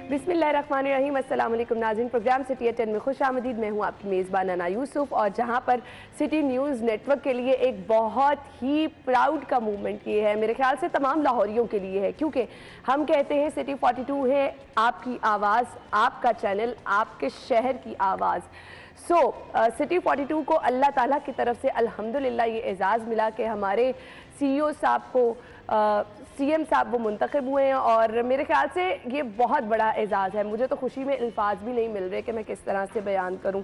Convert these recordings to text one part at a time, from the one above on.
बिस्मिल्लाहिर्रहमानिर्रहीम। अस्सलाम वालेकुम नाज़रीन, प्रोग्राम सिटी एट 10 में खुश आमदीद। मैं हूँ आपकी मेज़बान अना यूसुफ, और जहाँ पर सिटी न्यूज़ नेटवर्क के लिए एक बहुत ही प्राउड का मूवमेंट ये है, मेरे ख्याल से तमाम लाहौरियों के लिए है, क्योंकि हम कहते हैं सिटी 42 है आपकी आवाज़, आपका चैनल, आपके शहर की आवाज़। सिटी 42 को अल्लाह ताला की तरफ से अल्हम्दुलिल्लाह ये एज़ाज़ मिला कि हमारे CEO साहब को CM साहब वो मुंतखब हुए हैं, और मेरे ख्याल से ये बहुत बड़ा एज़ाज़ है। मुझे तो खुशी में अल्फाज भी नहीं मिल रहे कि मैं किस तरह से बयान करूं।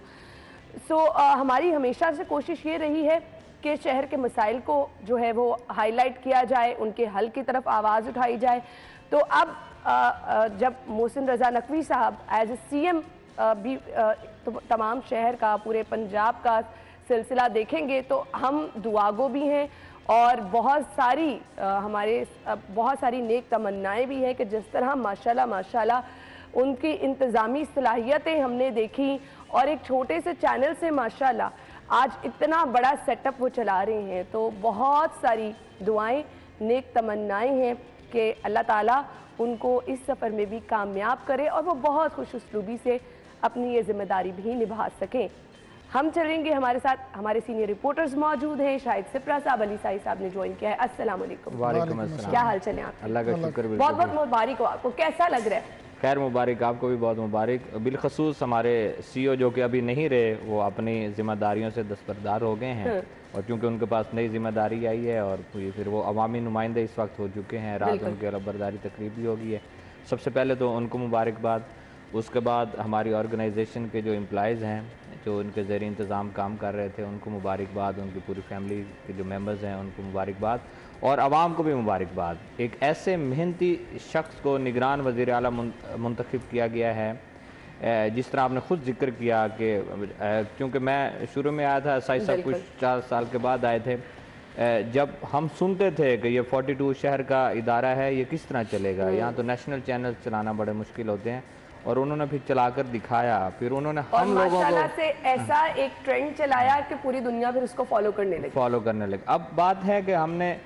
हमारी हमेशा से कोशिश ये रही है कि शहर के मसाइल को जो है वो हाईलाइट किया जाए, उनके हल की तरफ आवाज़ उठाई जाए। तो अब जब मोहसिन रज़ा नकवी साहब एज ए CM भी तमाम शहर का, पूरे पंजाब का सिलसिला देखेंगे, तो हम दुआगो भी हैं और बहुत सारी नेक तमन्नाएं भी हैं कि जिस तरह माशाल्लाह उनकी इंतज़ामी सलाहियतें हमने देखी, और एक छोटे से चैनल से माशाल्लाह आज इतना बड़ा सेटअप वो चला रहे हैं। तो बहुत सारी दुआएं, नेक तमन्नाएं हैं कि अल्लाह ताला उनको इस सफ़र में भी कामयाब करे और वो बहुत खुश उसलूबी से अपनी ये जिम्मेदारी भी निभा सकें। हम चलेंगे, हमारे साथ हमारे सीनियर रिपोर्टर्स मौजूद हैं। शाहिद सिप्रा साहब, अली साई साहब ने ज्वाइन किया है। अस्सलाम वालेकुम। वालेकुम अस्सलाम। क्या हाल चले आप? अल्लाह का शुक्र। बहुत बहुत मुबारक हो आपको, कैसा लग रहा है? खैर मुबारक, आपको भी बहुत मुबारक। बिलखसूस हमारे CEO जो कि अभी नहीं रहे, वो अपनी जिम्मेदारियों से दस्तबरदार हो गए हैं, और चूँकि उनके पास नई जिम्मेदारी आई है और फिर वो अवामी नुमाइंदे इस वक्त हो चुके हैं। रात उनकी रबरदारी तकरीब भी हो गई है। सबसे पहले तो उनको मुबारकबाद। उसके बाद हमारी ऑर्गेनाइजेशन के जो एम्प्लॉयज़ हैं, जो उनके ज़रिए इंतज़ाम काम कर रहे थे, उनको मुबारकबाद। उनकी पूरी फैमिली के जो मेंबर्स हैं उनको मुबारकबाद, और आवाम को भी मुबारकबाद। एक ऐसे मेहनती शख्स को निगरान वज़ीर आला मुंतखब किया गया है, जिस तरह आपने ख़ुद जिक्र किया कि क्योंकि मैं शुरू में आया था, साई साहब कुछ 4 साल के बाद आए थे। जब हम सुनते थे कि ये 42 शहर का इदारा है, ये किस तरह चलेगा, यहाँ तो नेशनल चैनल चलाना बड़े मुश्किल होते हैं, और उन्होंने फिर चलाकर दिखाया। फिर उन्होंने हम लोगों को से ऐसा एक ट्रेंड चलाया कि पूरी दुनिया फिर उसको फॉलो करने लगी। अब बात है कि हमने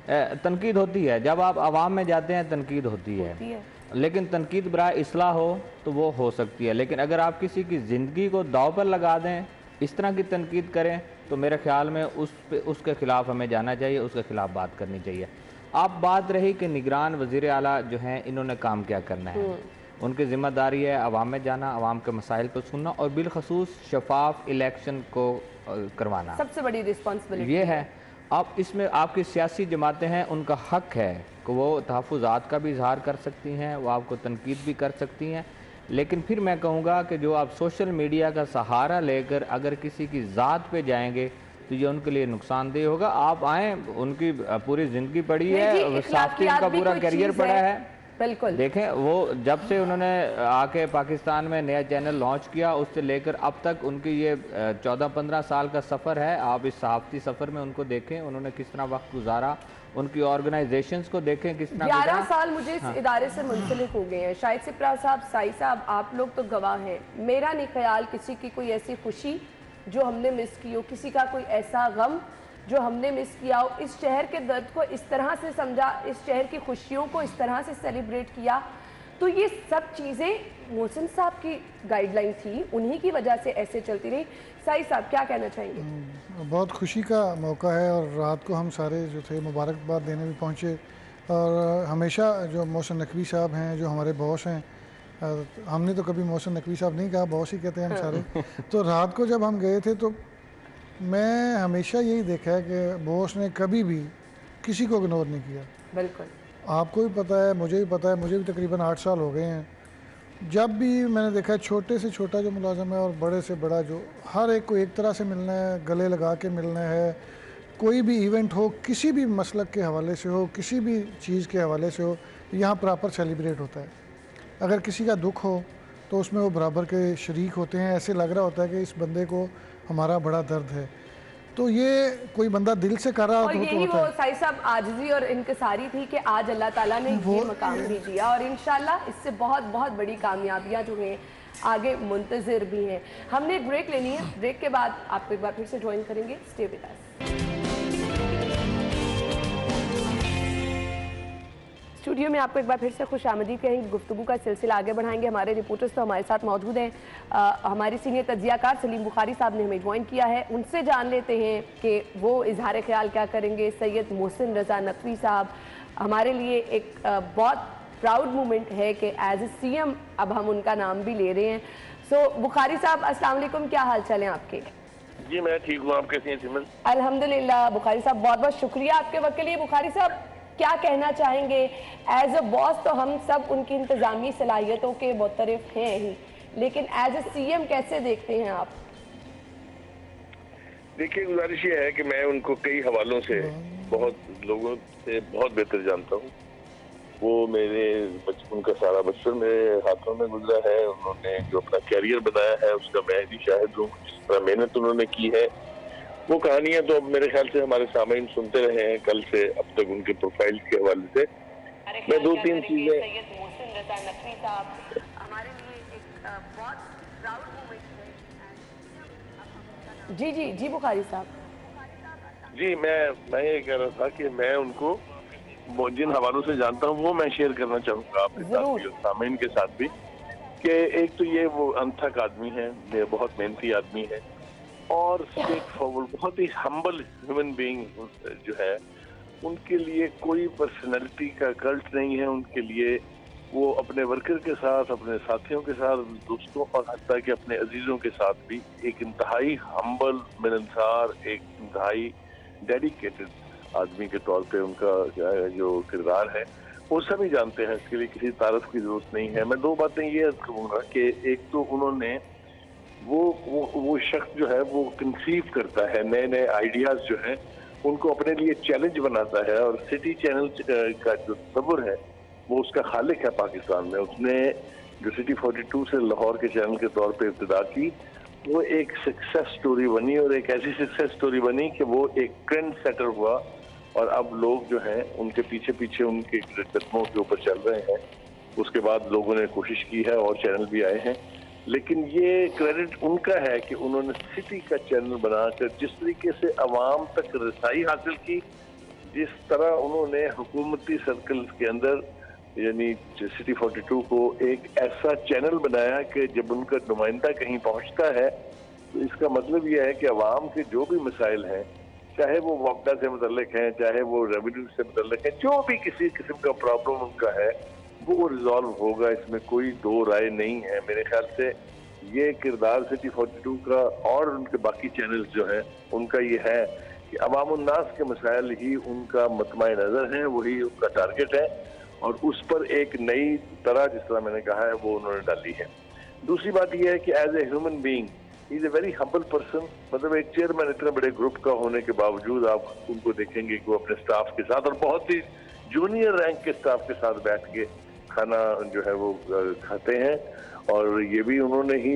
तनकीद होती है, जब आप आवाम में जाते हैं तनकीद होती है, लेकिन तनकीद बराए इस्लाह हो तो वो हो सकती है। लेकिन अगर आप किसी की ज़िंदगी को दाव पर लगा दें, इस तरह की तनकीद करें, तो मेरे ख्याल में उसके ख़िलाफ़ हमें जाना चाहिए, उसके ख़िलाफ़ बात करनी चाहिए। अब बात रही कि निगरान वज़ीर आला जो हैं, इन्होंने काम क्या करना है। उनकी ज़िम्मेदारी है आवाम में जाना, आवाम के मसाइल को सुनना, और बिलखसूस शफाफ इलेक्शन को करवाना। सबसे बड़ी रिस्पॉन्सिबिलिटी ये है। अब इसमें आपकी सियासी जमातें हैं, उनका हक है कि वो तहफ़्फ़ुज़ात का भी इजहार कर सकती हैं, वो आपको तनकीद भी कर सकती हैं। लेकिन फिर मैं कहूँगा कि जो आप सोशल मीडिया का सहारा लेकर अगर किसी की ज़ात पे जाएंगे, तो ये उनके लिए नुकसानदेह होगा। आप आएँ, उनकी पूरी ज़िंदगी पड़ी है, साफ़िन का पूरा करियर पड़ा है। बिल्कुल देखें, वो जब से उन्होंने आके पाकिस्तान में नया चैनल लॉन्च किया, उससे लेकर अब तक उनकी ये 14-15 साल का सफ़र है। आप इस सहाफ़ती सफ़र में उनको देखें, उन्होंने किस तरह वक्त गुजारा, उनकी ऑर्गेनाइजेशंस को देखें किस तरह। 11 साल मुझे इस इदारे से मुंसलिक हो गए हैं। शाहिद सिप्रा साहब, साई साहब, आप लोग तो गवाह हैं। मेरा नहीं ख्याल किसी की कोई ऐसी खुशी जो हमने मिस की हो, किसी का कोई ऐसा गम जो हमने मिस किया हो, इस शहर के दर्द को इस तरह से समझा, इस शहर की खुशियों को इस तरह से सेलिब्रेट किया। तो ये सब चीज़ें मोहसिन साहब की गाइडलाइन थी, उन्हीं की वजह से ऐसे चलती रही। साई साहब, क्या कहना चाहेंगे? बहुत खुशी का मौका है, और रात को हम सारे जो थे मुबारकबाद देने भी पहुँचे। और हमेशा जो मोहसिन नकवी साहब हैं, जो हमारे बॉस हैं, हमने तो कभी मोहसिन नकवी साहब नहीं कहा, बॉस ही कहते हैं हम सारे। तो रात को जब हम गए थे, तो मैं हमेशा यही देखा है कि बॉस ने कभी भी किसी को इग्नोर नहीं किया। बिल्कुल, आपको भी पता है, मुझे भी पता है, मुझे भी तकरीबन 8 साल हो गए हैं। जब भी मैंने देखा है, छोटे से छोटा जो मुलाजम है और बड़े से बड़ा, जो हर एक को एक तरह से मिलना है, गले लगा के मिलना है। कोई भी इवेंट हो, किसी भी मसलक के हवाले से हो, किसी भी चीज़ के हवाले से हो, यहाँ प्रॉपर सेलिब्रेट होता है। अगर किसी का दुख हो तो उसमें वो बराबर के शरीक होते हैं। ऐसे लग रहा होता है कि इस बंदे को हमारा बड़ा दर्द है, तो ये कोई बंदा दिल से कर रहा और यही वो साई साहब आजिज़ी और इनकिसारी थी कि आज अल्लाह ताला ने ये मकाम भी दिया, और इंशाल्लाह इससे बहुत बहुत बड़ी कामयाबियां जो हैं आगे मुंतज़िर भी हैं। हमने एक ब्रेक लेनी है, ब्रेक के बाद आपको एक बार फिर से ज्वाइन करेंगे। Stay with us. स्टूडियो में आपको एक बार फिर से खुश आमदीद कहेंगे। गुफ्तगू का सिलसिला आगे बढ़ाएंगे। हमारे रिपोर्टर्स तो हमारे साथ मौजूद हैं। हमारे सीनियर तज्जियाकार सलीम बुखारी साहब ने हमें ज्वाइन किया है। उनसे जान लेते हैं कि वो इजहार ख्याल क्या करेंगे। सैयद मोहसिन रजा नकवी साहब, हमारे लिए एक बहुत प्राउड मोमेंट है कि एज ए CM अब हम उनका नाम भी ले रहे हैं। सो बुखारी साहब, अस्सलाम वालेकुम, क्या हाल चाल है आपके? जी मैं ठीक हूँ, आप कैसे हैं सिमन? अल्हम्दुलिल्लाह। बुखारी साहब, बहुत बहुत शुक्रिया आपके वक्त के लिए। बुखारी साहब, क्या कहना चाहेंगे? एज अ बॉस तो हम सब उनकी इंतजामी सलाहियतों के मुतरिफ हैं ही, लेकिन एज ए CM कैसे देखते हैं आप? देखिए, गुजारिश ये है कि मैं उनको कई हवालों से बहुत लोगों से बहुत बेहतर जानता हूँ। वो मेरे बचपन का सारा बचपन मेरे हाथों में गुजरा है। उन्होंने जो अपना कैरियर बनाया है उसका मैं ही शाहिद हूँ। जिस तरह मेहनत उन्होंने की है, वो कहानियां तो अब मेरे ख्याल से हमारे सामईन सुनते रहे हैं कल से अब तक उनके प्रोफाइल के हवाले से। मैं दो तीन चीजें जी जी जी बुखारी साहब जी मैं ये कह रहा था कि मैं उनको जिन हवालों से जानता हूँ वो मैं शेयर करना चाहूंगा आपके साथ भी और सामईन के साथ भी। कि एक तो ये वो अनथक आदमी है, ये बहुत मेहनती आदमी है और स्ट्रेट फॉरवर्ड, बहुत ही हम्बल ह्यूमन बीइंग जो है। उनके लिए कोई पर्सनैलिटी का कल्ट नहीं है। उनके लिए वो अपने वर्कर के साथ, अपने साथियों के साथ, दोस्तों और हत्ता कि अपने अजीजों के साथ भी एक इंतहाई हम्बल, मिलनसार, एक इंतहाई डेडिकेटेड आदमी के तौर पे उनका जो किरदार है वो सभी जानते हैं। इसके लिए किसी तारीफ की जरूरत नहीं है। मैं दो बातें ये कहूँगा कि एक तो उन्होंने वो शख्स जो है वो कंसीव करता है नए नए आइडियाज जो है, उनको अपने लिए चैलेंज बनाता है। और सिटी चैनल का जो तस्वुर है वो उसका खालिक है पाकिस्तान में। उसने जो सिटी 42 से लाहौर के चैनल के तौर पे इब्तिदा की, वो एक सक्सेस स्टोरी बनी और एक ऐसी सक्सेस स्टोरी बनी कि वो एक ट्रेंड सेटर हुआ और अब लोग जो हैं उनके पीछे पीछे उनके कदमों के ऊपर चल रहे हैं। उसके बाद लोगों ने कोशिश की है और चैनल भी आए हैं, लेकिन ये क्रेडिट उनका है कि उन्होंने सिटी का चैनल बनाकर जिस तरीके से अवाम तक रसाई हासिल की, जिस तरह उन्होंने हुकूमती सर्कल्स के अंदर यानी सिटी 42 को एक ऐसा चैनल बनाया कि जब उनका नुमाइंदा कहीं पहुंचता है तो इसका मतलब यह है कि अवाम के जो भी मसाइल हैं, चाहे वो वापडा से मुतल्लिक हैं, चाहे वो रेवेन्यू से मुतल्लिक हैं, जो भी किसी किस्म का प्रॉब्लम उनका है वो रिजॉल्व होगा। इसमें कोई दो राय नहीं है। मेरे ख्याल से ये किरदार सिटी 42 का और उनके बाकी चैनल्स जो हैं उनका ये है कि अवाम उन्नास के मसाइल ही उनका मतमाय नज़र है, वही उनका टारगेट है और उस पर एक नई तरह, जिस तरह मैंने कहा है, वो उन्होंने डाली है। दूसरी बात यह है कि as a human being he is a very humble person. मतलब एक चेयरमैन इतने बड़े ग्रुप का होने के बावजूद आप उनको देखेंगे कि वो अपने स्टाफ के साथ और बहुत ही जूनियर रैंक के स्टाफ के साथ बैठ के खाना जो है वो खाते हैं। और ये भी उन्होंने ही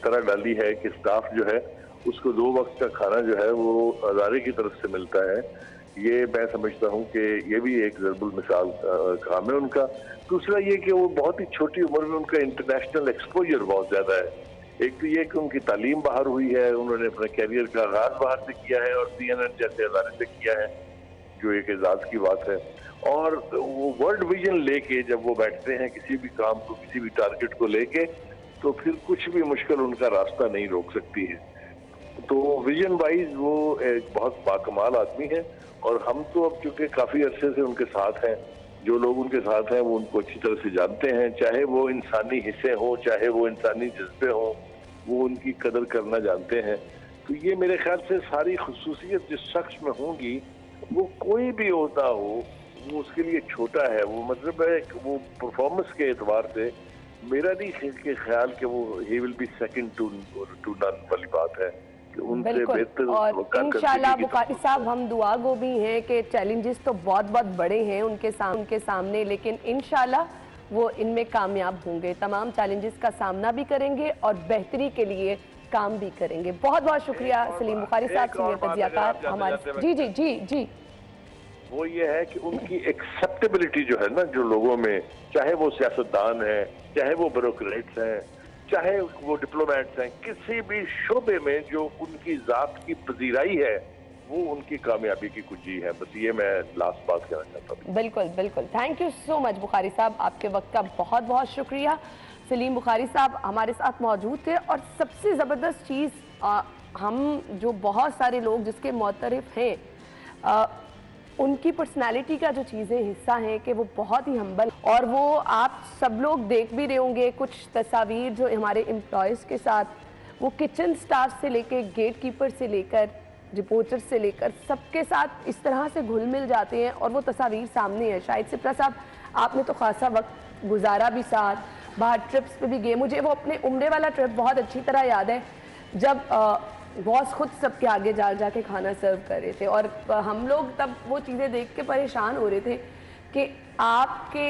तरह डाली है कि स्टाफ जो है उसको 2 वक्त का खाना जो है वो अदारे की तरफ से मिलता है। ये मैं समझता हूँ कि ये भी एक ज़रूर मिसाल काम है उनका। दूसरा ये कि वो बहुत ही छोटी उम्र में उनका इंटरनेशनल एक्सपोजर बहुत ज़्यादा है। एक तो ये कि उनकी तालीम बाहर हुई है, उन्होंने अपने कैरियर का आगाज बाहर से किया है और CNN जैसे अदारे से किया है, जो एक एजाज की बात है। और वो वर्ल्ड विजन लेके जब वो बैठते हैं किसी भी काम को, किसी भी टारगेट को लेके, तो फिर कुछ भी मुश्किल उनका रास्ता नहीं रोक सकती है। तो विजन वाइज वो एक बहुत बाकमाल आदमी है और हम तो अब चूंकि काफ़ी अरसे से उनके साथ हैं, जो लोग उनके साथ हैं वो उनको अच्छी तरह से जानते हैं। चाहे वो इंसानी हिस्से हों, चाहे वो इंसानी जज्बे हों, वो उनकी कदर करना जानते हैं। तो ये मेरे ख्याल से सारी खुसूसियत जिस शख्स में होंगी, वो कोई भी होता हो वो उसके लिए छोटा है। वो मतलब है वो परफॉर्मेंस के एतबार से मेरा नहीं के ख्याल कि वो he will be second to none वाली बात है कि उनसे बेहतर। और इंशाल्लाह बुखारी साहब, हम दुआ गो भी हैं कि चैलेंजेस तो बहुत बहुत बड़े हैं उनके सामने, लेकिन इंशाल्लाह वो इनमें कामयाब होंगे। तमाम चैलेंजेस का सामना भी करेंगे और बेहतरी के लिए काम भी करेंगे। बहुत बहुत शुक्रिया सलीम बुखारी साहब, सीनियर तज्जियाकार हमारे। जी जी जी जी वो ये है कि उनकी एक्सेप्टेबिलिटी जो है ना, जो लोगों में, चाहे वो सियासतदान है, चाहे वो ब्यूरोक्रेट्स हैं, चाहे वो डिप्लोमेट्स हैं, किसी भी शोबे में जो उनकी जात की पजीराई है वो उनकी कामयाबी की कुंजी है। बस ये मैं लास्ट बात कहना चाहता हूँ। बिल्कुल बिल्कुल, thank you so much Bukhari साहब, आपके वक्त का बहुत बहुत शुक्रिया। सलीम बुखारी साहब हमारे साथ मौजूद थे और सबसे ज़बरदस्त चीज़ हम जो बहुत सारे लोग जिसके मोतरफ हैं उनकी पर्सनालिटी का जो चीज़ें हिस्सा हैं कि वो बहुत ही हम्बल, और वो आप सब लोग देख भी रहे होंगे कुछ तस्वीर जो हमारे एम्प्लॉयज़ के साथ, वो किचन स्टाफ से लेकर गेट कीपर से लेकर रिपोर्टर से लेकर सबके साथ इस तरह से घुल मिल जाते हैं और वो तस्वीर सामने है। शायद सिप्रा साहब आपने तो खासा वक्त गुजारा भी साथ, बाहर ट्रिप्स पे भी गए। मुझे वो अपने उम्रे वाला ट्रिप बहुत अच्छी तरह याद है जब बॉस खुद सबके आगे जा जाके खाना सर्व कर रहे थे और हम लोग तब वो चीज़ें देख के परेशान हो रहे थे कि आपके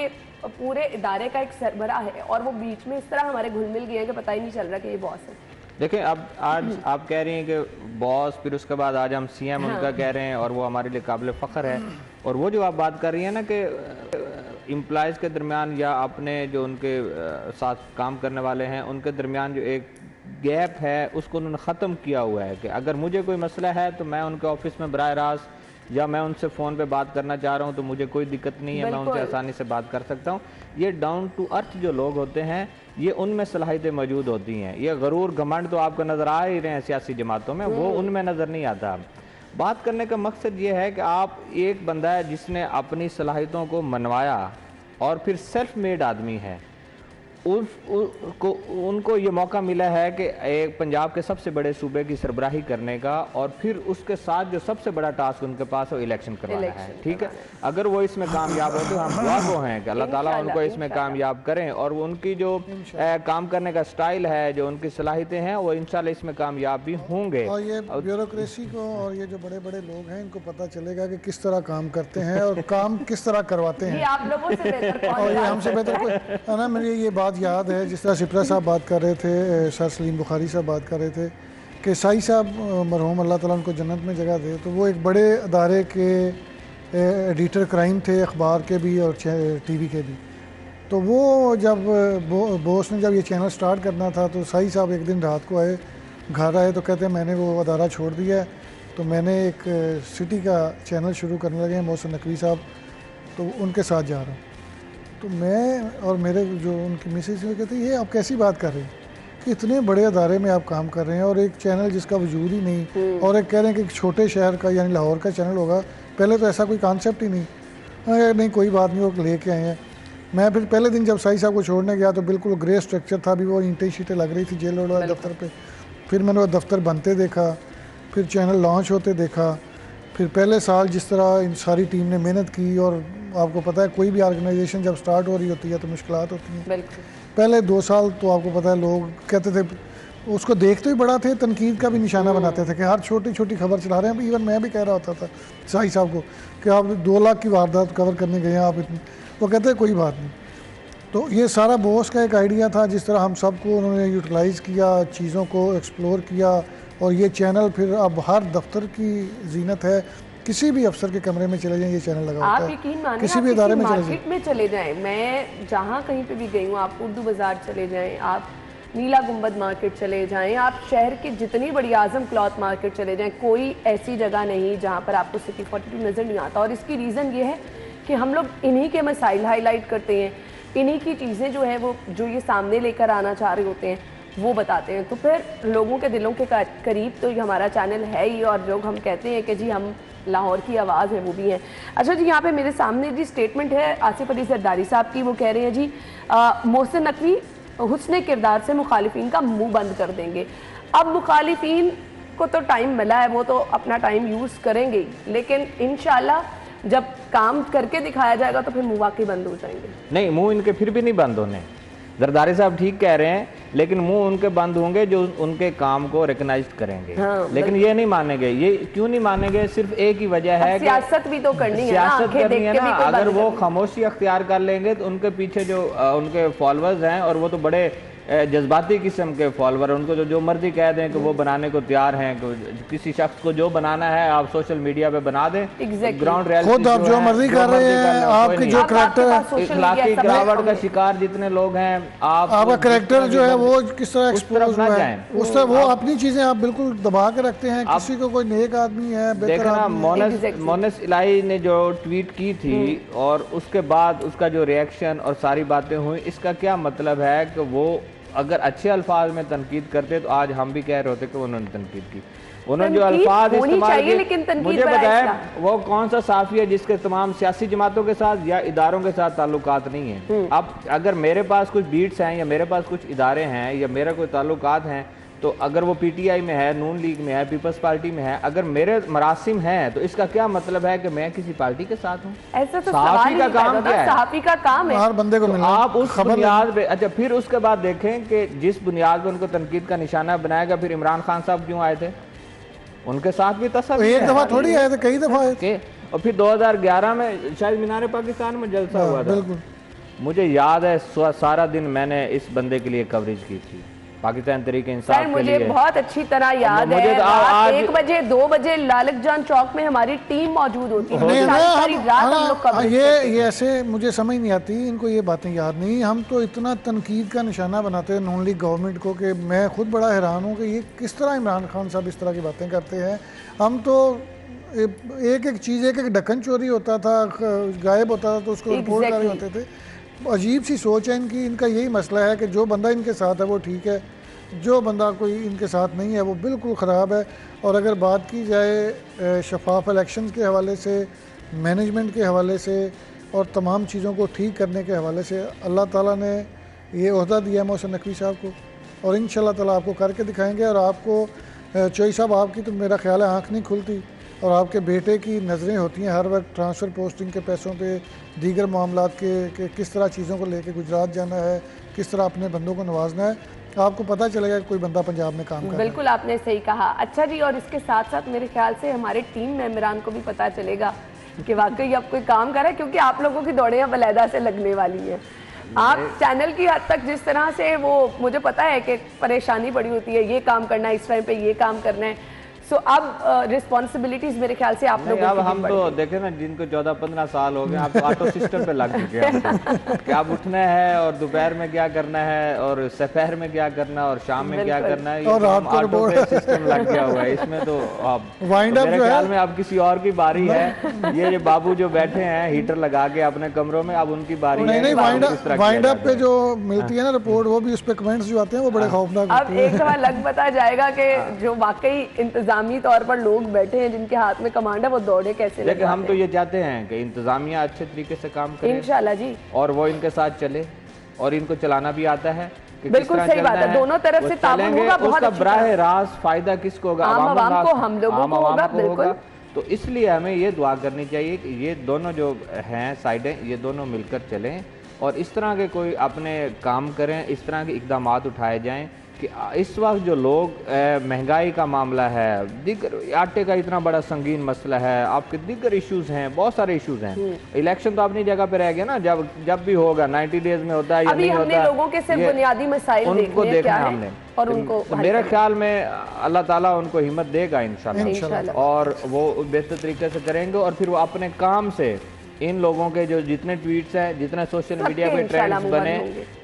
पूरे इदारे का एक सरबराह है और वो बीच में इस तरह हमारे घुल मिल गए हैं कि पता ही नहीं चल रहा कि ये बॉस है। देखिए, अब आज आप कह रही हैं कि बॉस, फिर उसके बाद आज हम सीएम उनका कह रहे हैं और वो हमारे लिए काबिल फ़ख्र है। और वो जो आप बात कर रही हैं ना कि एम्प्लॉयज़ के दरमियान या अपने जो उनके साथ काम करने वाले हैं उनके दरमियान जो एक गैप है उसको उन्होंने ख़त्म किया हुआ है कि अगर मुझे कोई मसला है तो मैं उनके ऑफिस में बराह रास्त या मैं उनसे फ़ोन पे बात करना चाह रहा हूँ तो मुझे कोई दिक्कत नहीं है, मैं उनसे आसानी से बात कर सकता हूँ। ये डाउन टू अर्थ जो लोग होते हैं ये उनमें सलाहियतें मौजूद होती हैं। ये गरूर घमंड तो आपको नज़र आ ही रहे हैं सियासी जमातों में, वो उनमें नज़र नहीं आता। बात करने का मकसद ये है कि आप एक बंदा है जिसने अपनी सलाहियतों को मनवाया और फिर सेल्फ मेड आदमी है, उनको ये मौका मिला है कि एक पंजाब के सबसे बड़े सूबे की सरबराही करने का और फिर उसके साथ जो सबसे बड़ा टास्क उनके पास है वो इलेक्शन करवाना है। ठीक है, अगर वो इसमें कामयाब हो तो हम दुआ को हैं कि अल्लाह ताला उनको इसमें कामयाब करें और उनकी जो काम करने का स्टाइल है, जो उनकी सलाहियतें हैं, वो इंशाल्लाह इसमें कामयाब भी होंगे। और ये ब्यूरोक्रेसी को और ये जो बड़े बड़े लोग हैं इनको पता चलेगा कि किस तरह काम करते हैं और काम किस तरह करवाते हैं। आप लोगों से बेहतर और ये हमसे बेहतर कोई है ना। मुझे ये बात याद है जिस तरह सिप्रा साहब बात कर रहे थे, सर सलीम बुखारी साहब बात कर रहे थे कि साई साहब मरहूम अल्लाह ताला उनको जन्नत में जगह दे, तो वो एक बड़े अदारे के एडिटर क्राइम थे, अखबार के भी और टीवी के भी। तो वो जब बॉस ने जब ये चैनल स्टार्ट करना था तो साई साहब एक दिन रात को आए, घर आए तो कहते हैं मैंने वो अदारा छोड़ दिया है, तो मैंने एक सिटी का चैनल शुरू करने लगे हैं मोहसिन नकवी साहब, तो उनके साथ जा रहा हूँ। तो मैं और मेरे जो उनकी मिसेज वो कहते हैं ये आप कैसी बात कर रहे हैं कि इतने बड़े अदारे में आप काम कर रहे हैं और एक चैनल जिसका वजूद ही नहीं, और एक कह रहे हैं कि एक छोटे शहर का यानी लाहौर का चैनल होगा, पहले तो ऐसा कोई कॉन्सेप्ट ही नहीं। नहीं कोई बात नहीं, वो लेके आए हैं। मैं फिर पहले दिन जब साई साहब को छोड़ने गया तो बिल्कुल ग्रे स्ट्रक्चर था, अभी वो ईंटें शीटें लग रही थी जेल रोड वाले दफ्तर पे। फिर मैंने वो दफ्तर बनते देखा, फिर चैनल लॉन्च होते देखा, फिर पहले साल जिस तरह इन सारी टीम ने मेहनत की, और आपको पता है कोई भी ऑर्गेनाइजेशन जब स्टार्ट हो रही होती है तो मुश्किलात होती हैं। पहले 2 साल तो आपको पता है लोग कहते थे, उसको देखते ही बड़ा थे, तनकीद का भी निशाना बनाते थे कि हर छोटी छोटी खबर चला रहे हैं। इवन मैं भी कह रहा होता था साई साहब को कि आप 2 लाख की वारदात कवर करने गए हैं आप इतनी, वो कहते हैं कोई बात नहीं। तो ये सारा बॉस का एक आइडिया था, जिस तरह हम सबको उन्होंने यूटिलाइज़ किया, चीज़ों को एक्सप्लोर किया, और ये चैनल फिर अब हर दफ्तर की जीनत है। किसी भी अफसर के कमरे में चले जाएं ये चैनल लगा होता है। आप यकीन मानिए, किसी भी इदारे में चले जाएं, मैं जहाँ कहीं पे भी गई हूँ, आप उर्दू बाज़ार चले जाएं, आप नीला गुंबद मार्केट चले जाएं, आप शहर की जितनी बड़ी आजम क्लॉथ मार्केट चले जाएं, कोई ऐसी जगह नहीं जहाँ पर आपको सिटी 42 नज़र नहीं आता। और इसकी रीज़न ये है कि हम लोग इन्हीं के मसाइल हाईलाइट करते हैं, इन्हीं की चीज़ें जो है वो जो ये सामने लेकर आना चाह रहे होते हैं वो बताते हैं। तो फिर लोगों के दिलों के करीब तो ये हमारा चैनल है ही, और जो हम कहते हैं कि जी हम लाहौर की आवाज़ है वो भी है। अच्छा जी, यहाँ पे मेरे सामने जी स्टेटमेंट है आसिफ अली जरदारी साहब की, वो कह रहे हैं जी मोहसिन नकवी हुस्न किरदार से मुखालिफिन का मुंह बंद कर देंगे। अब मुखालिफिन को तो टाइम मिला है, वो तो अपना टाइम यूज़ करेंगे, लेकिन इंशाल्लाह जब काम करके दिखाया जाएगा तो फिर मुँह वाकई बंद हो जाएंगे। नहीं, मुँह इनके फिर भी नहीं बंद होने। जरदारी साहब ठीक कह रहे हैं, लेकिन मुंह उनके बंद होंगे जो उनके काम को रिकग्नाइज करेंगे। लेकिन ये नहीं मानेंगे। ये क्यों नहीं मानेंगे? सिर्फ एक ही वजह है कि सियासत भी तो करनी है, सियासत करनी है ना। अगर वो खामोशी अख्तियार कर लेंगे तो उनके पीछे जो उनके फॉलोअर्स हैं, और वो तो बड़े जज्बाती किस्म के फॉलोअर, उनको जो मर्जी कह दें कि वो बनाने को तैयार हैं, किसी शख्स को जो बनाना है आप सोशल मीडिया पे बना दें। ग्राउंड रियलिटी खुद आप जो मर्जी कर रहे हैं, आपके जो करैक्टर है, इखलाकी गिरावट का शिकार जितने लोग हैं, आपका करैक्टर जो है वो किस तरह एक्सपोज हुआ है, उस तरह वो अपनी चीजें आप बिल्कुल दबा के रखते हैं। किसी को कोई नेक आदमी है, देखना मोनस इलाही ने जो ट्वीट की थी और उसके बाद उसका जो रिएक्शन और सारी बातें हुई, इसका क्या मतलब है कि वो अगर अच्छे अल्फाज में तनकीद करते तो आज हम भी कह रहे होते कि उन्होंने तनकीद की। उन्होंने जो अल्फाज इस्तेमाल किए, मुझे बताया वो कौन सा साफी है जिसके तमाम सियासी जमातों के साथ या इदारों के साथ ताल्लुकात नहीं है। अब अगर मेरे पास कुछ बीट्स हैं या मेरे पास कुछ इदारे हैं या मेरा कोई ताल्लुकात हैं, तो अगर वो पीटीआई में है, नून लीग में है, पीपल्स पार्टी में है, अगर मेरे मरासिम हैं तो इसका क्या मतलब है कि मैं किसी पार्टी के साथ हूँ? ऐसा तो सहाफ़ी का काम क्या है? सहाफ़ी का काम है हर बंदे को मिलना। आप उस बुनियाद पे अच्छा, फिर उसके बाद देखें कि जिस बुनियाद पे उनको तनकीद का निशाना बनाएगा, फिर इमरान खान साहब क्यों आए थे? उनके साथ भी तस्वीर एक दफा थोड़ी आए थे, कई दफा आए थे। और फिर 2011 में शायद मीनार पाकिस्तान में जलसा हुआ था, मुझे याद है। सारा दिन मैंने इस बंदे के लिए कवरेज की थी, पाकिस्तान तरीके इंसाफ के लिए। मुझे बहुत अच्छी तरह याद है, रात 1 बजे 2 बजे लालक जान चौक में हमारी टीम मौजूद होती है। ये ऐसे मुझे समझ नहीं आती, इनको ये बातें याद नहीं। हम तो इतना तनकीद का निशाना बनाते हैं नॉन लीग गवर्नमेंट को कि मैं खुद बड़ा हैरान हूँ कि ये किस तरह इमरान खान साहब इस तरह की बातें करते हैं। हम तो एक एक चीज़, एक एक ढक्कन चोरी होता था, गायब होता था तो उसको रिपोर्ट कर रहे होते थे। अजीब सी सोच है इनकी। इनका यही मसला है कि जो बंदा इनके साथ है वो ठीक है, जो बंदा कोई इनके साथ नहीं है वो बिल्कुल ख़राब है। और अगर बात की जाए शफाफ इलेक्शंस के हवाले से, मैनेजमेंट के हवाले से और तमाम चीज़ों को ठीक करने के हवाले से, अल्लाह ताला ने ये ओहदा दिया मोहसिन नकवी साहब को और इंशाल्लाह ताला आपको करके दिखाएंगे। और आपको चोई साहब, आपकी तो मेरा ख्याल है आँख नहीं खुलती और आपके बेटे की नज़रें होती हैं हर वक्त ट्रांसफ़र पोस्टिंग के पैसों पे, दीगर मामलात के किस तरह चीज़ों को लेके गुजरात जाना है, किस तरह अपने बंदों को नवाजना है। आपको पता चलेगा कि कोई बंदा पंजाब में काम कर रहा है। बिल्कुल आपने सही कहा। अच्छा जी, और इसके साथ साथ मेरे ख्याल से हमारे टीम मेंबरान को भी पता चलेगा कि वाकई अब कोई काम कर रहा है, क्योंकि आप लोगों की दौड़ें अब अलहदा से लगने वाली हैं। आप चैनल की हद तक जिस तरह से वो, मुझे पता है कि परेशानी बड़ी होती है, ये काम करना है, इस टाइम पे ये काम करना है। तो अब रिस्पॉन्सिबिलिटीज मेरे ख्याल से आप लोगों की हम तो देखे ना, जिनको 14-15 साल हो गए, आप तो ऑटो सिस्टम पे लग चुके हैं कि आप उठना है और दोपहर में क्या करना है और सफर में क्या करना और शाम में क्या करना है, और ऑटो पे सिस्टम लग गया हुआ है। इसमें तो आप मेरे ख्याल में अब किसी और की बारी है। ये बाबू जो बैठे हैं हीटर लगा के अपने कमरों में, अब उनकी बारी है। नहीं, वाइंड अप पे जो मिलती है ना रिपोर्ट, वो भी उस पे कमेंट्स जो आते हैं वो बड़े खौफनाक होते हैं। अब एक दफा लग पता जाएगा कि जो वाकई इंतजामी तौर पर लोग बैठे हैं जिनके हाथ में कमांड है, वो दौड़े कैसे। लेकिन हम तो ये चाहते हैं कि इंतजामिया अच्छे तरीके से काम करे इंशाल्लाह जी, और वो इनके साथ चले और इनको चलाना भी आता है। बिल्कुल सही बात है, दोनों तरफ से ताबून होगा। उसका बराह रास्त फायदा किसको होगा? आवाम को, हम लोगों को होगा। बिल्कुल, तो इसलिए हमें ये दुआ करनी चाहिए कि ये दोनों जो हैं साइडें, ये दोनों मिलकर चलें और इस तरह के कोई अपने काम करें, इस तरह के इकदाम उठाए जाएं कि इस वक्त जो लोग महंगाई का मामला है, दीगर आटे का इतना बड़ा संगीन मसला है, आपके दीगर इश्यूज हैं, बहुत सारे इश्यूज हैं। इलेक्शन तो अपनी जगह पे रह गया ना, जब भी होगा 90 डेज में होता है या नहीं होता है, लोगों के सिर्फ बुनियादी मसाइल उनको देखना हमने और उनको तो मेरे ख्याल में अल्लाह ताला उनको हिम्मत देगा इंशाल्लाह और वो बेहतर तरीके से करेंगे और फिर वो अपने काम से इन लोगों के जो जितने ट्वीट्स हैं, जितने सोशल मीडिया पे ट्रेंड्स बने,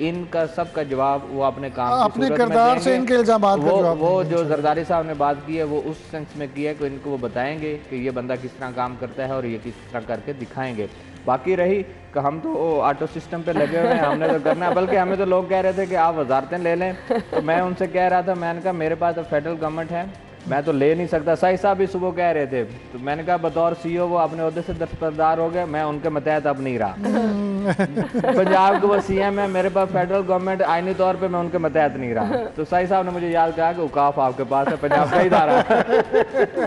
इनका सबका जवाब वो अपने काम अपने किरदार से इनके इल्जामात का जवाब। वो जो जरदारी साहब ने बात की है वो उस सेंस में की है कि इनको वो बताएंगे कि ये बंदा किस तरह काम करता है और ये किस तरह करके दिखाएंगे। बाकी रही कि हम तो ऑटो सिस्टम पे लगे हुए हैं, हमने तो करना है, बल्कि हमें तो लोग कह रहे थे कि आप वजारतें ले लें, तो मैं उनसे कह रहा था, मैंने कहा मेरे पास तो फेडरल गवर्नमेंट है, मैं तो ले नहीं सकता। साई साहब भी सुबह कह रहे थे, तो मैंने कहा बतौर सीईओ वो अपने ओहदे से दस्तबरदार हो गए, मैं उनके मतहत अब नहीं रहा। पंजाब के वो सीएम है, मेरे पास फेडरल गवर्नमेंट आईनी तौर पे मैं उनके मतहत नहीं रहा। तो साई साहब ने मुझे याद कहा कि औकाफ आपके पास है, पंजाब का इदारा